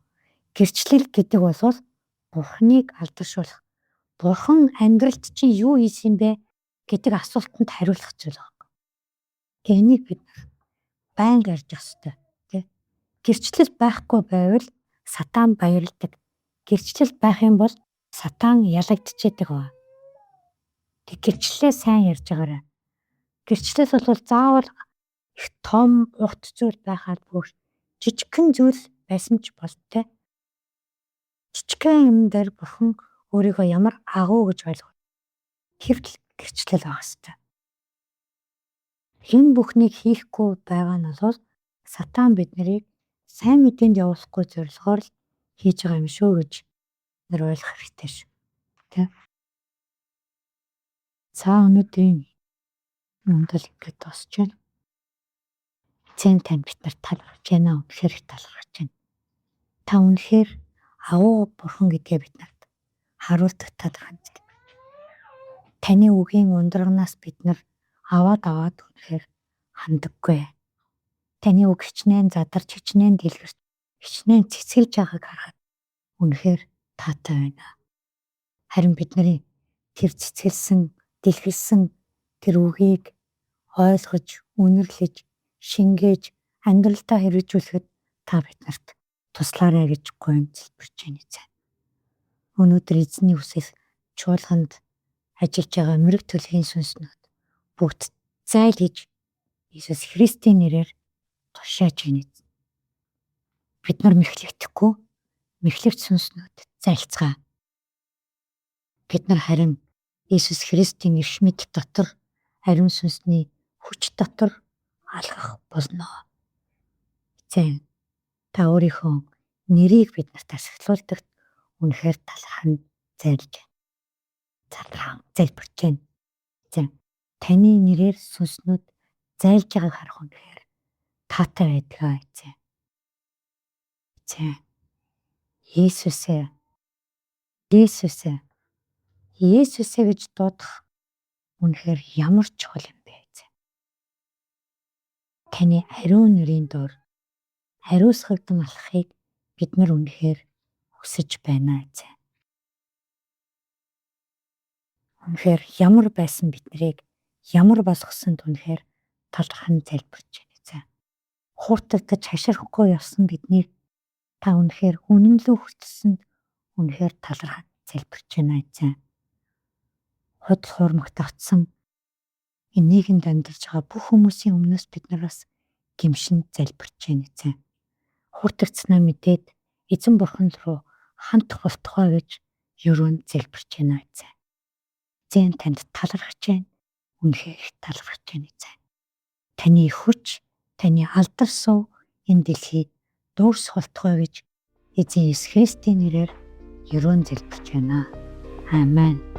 Гэрчлэл гэдэг бол Бурханыг алдаршуулах. Бурхан амьдралд чинь юу хийсэн бэ гэдэг асуултанд хариулах зүйл байна. Тэгээ энийг бид байнга ярьж явах хэрэгтэй. Тэ? Гэрчлэл байхгүй байвал сатан баярлдаг. Гэрчлэл байх юм бол сатан ялагдчихэдэг ба. Тэг гэрчлэлээ сайн ярьж байгаарай. Гэрчлэл бол заавал их том урт зүйл байхад бүр жижигхэн зүйл байсан ч бол тэ жижигхэн юм дээр Бурхан өөрийгөө ямар агуу гэж ойлгох хэвтэл гэрчлэл байх хэрэгтэй. Энэ бүхнийг хийхгүй байгаа нь бол сатан биднийг сайн мэдээнд явуулахгүй зорилгоор л хийж байгаа юм шүү гэж нэр ойлгох хэрэгтэй шүү. Тэ? За өнөөдрийн үндэл ингээд тосч байна. Эцэг танд бид нар талархаж байна. Үнэхээр их талархаж байна. Та үнэхээр агуу Бурхан гэдгээ бид нарт харуулдаг талархаж байна. Таны үгийн ундрагнаас бид нар аваад үнэхээр хандаггүй. Таны үг хичнээн задарч, хичнээн дэлгэрч, хичнээн цэцгэлж байгааг харахад үнэхээр таатай байна. Харин бидний тэр цэцгэлсэн, дэлгэрсэн тэр үгийг ойлгож, үнэрлэж, шингээж, амьдралдаа хэрэгжүүлэхэд та биднэрт туслаарай гэж гомд залбирч байна эзэн. Өнөөдөр эзний үсээс чуулганд ажиллаж байгаа мэрэг төлөхийн сүнснүүд бүгд зайлж Иесус Христийн нэрээр тушааж байна. Бид нар мэхлэгдэхгүй, мэхлэгч сүнснүүд зайлцгаа. Бид нар харин Иесус Христийн эрх мэд дотор, ариун сүнсний хүч дотор алхах болно. Эзэн, та өөрийнхөө нэрийг бид нарт ашиглуулдагт үнэхээр талархан зайлж байна. Залбирч байна. Эзэн, таны нэрээр сүнснүүд зайлж байгааг харах үнэхээр таатай байдгаа эзэн. Эзэн, Есүсээ гэж дуудах үнэхээр ямар чухал юм бэ эзэн. Таны ариун нэрийн дор хариуцлагдан алхахыг бид нар үнэхээр хүсэж байна эзэн. Үнэхээр ямар байсан биднийг ямар болгосонд үнэхээр талархан залбирч байна эзэн. Хууртагдаж хаширахгүй явсан биднийг та үнэхээр үнэн лүү хүртэлсэнд үнэхээр талархан залбирч байна эзэн. Худал хуурмагт автсан энэ нийгэмд амьдарч байгаа бүх хүмүүсийн өмнөөс бид нар бас гимшин залбирч байна эзэн. Хууртагдсанаа мэдээд эзэн Бурхан руу хандах болтугай гэж ерөөнд залбирч байна эзэн. Эзэн танд талархаж байна. Үнэхээр их талархаж байна эзэн. Таны хүч, таны алдар суу энэ дэлхийг дуурсах болтугай гэж эзэн Иесус Христийн нэрээр ерөөнд залбирч байна. Амен.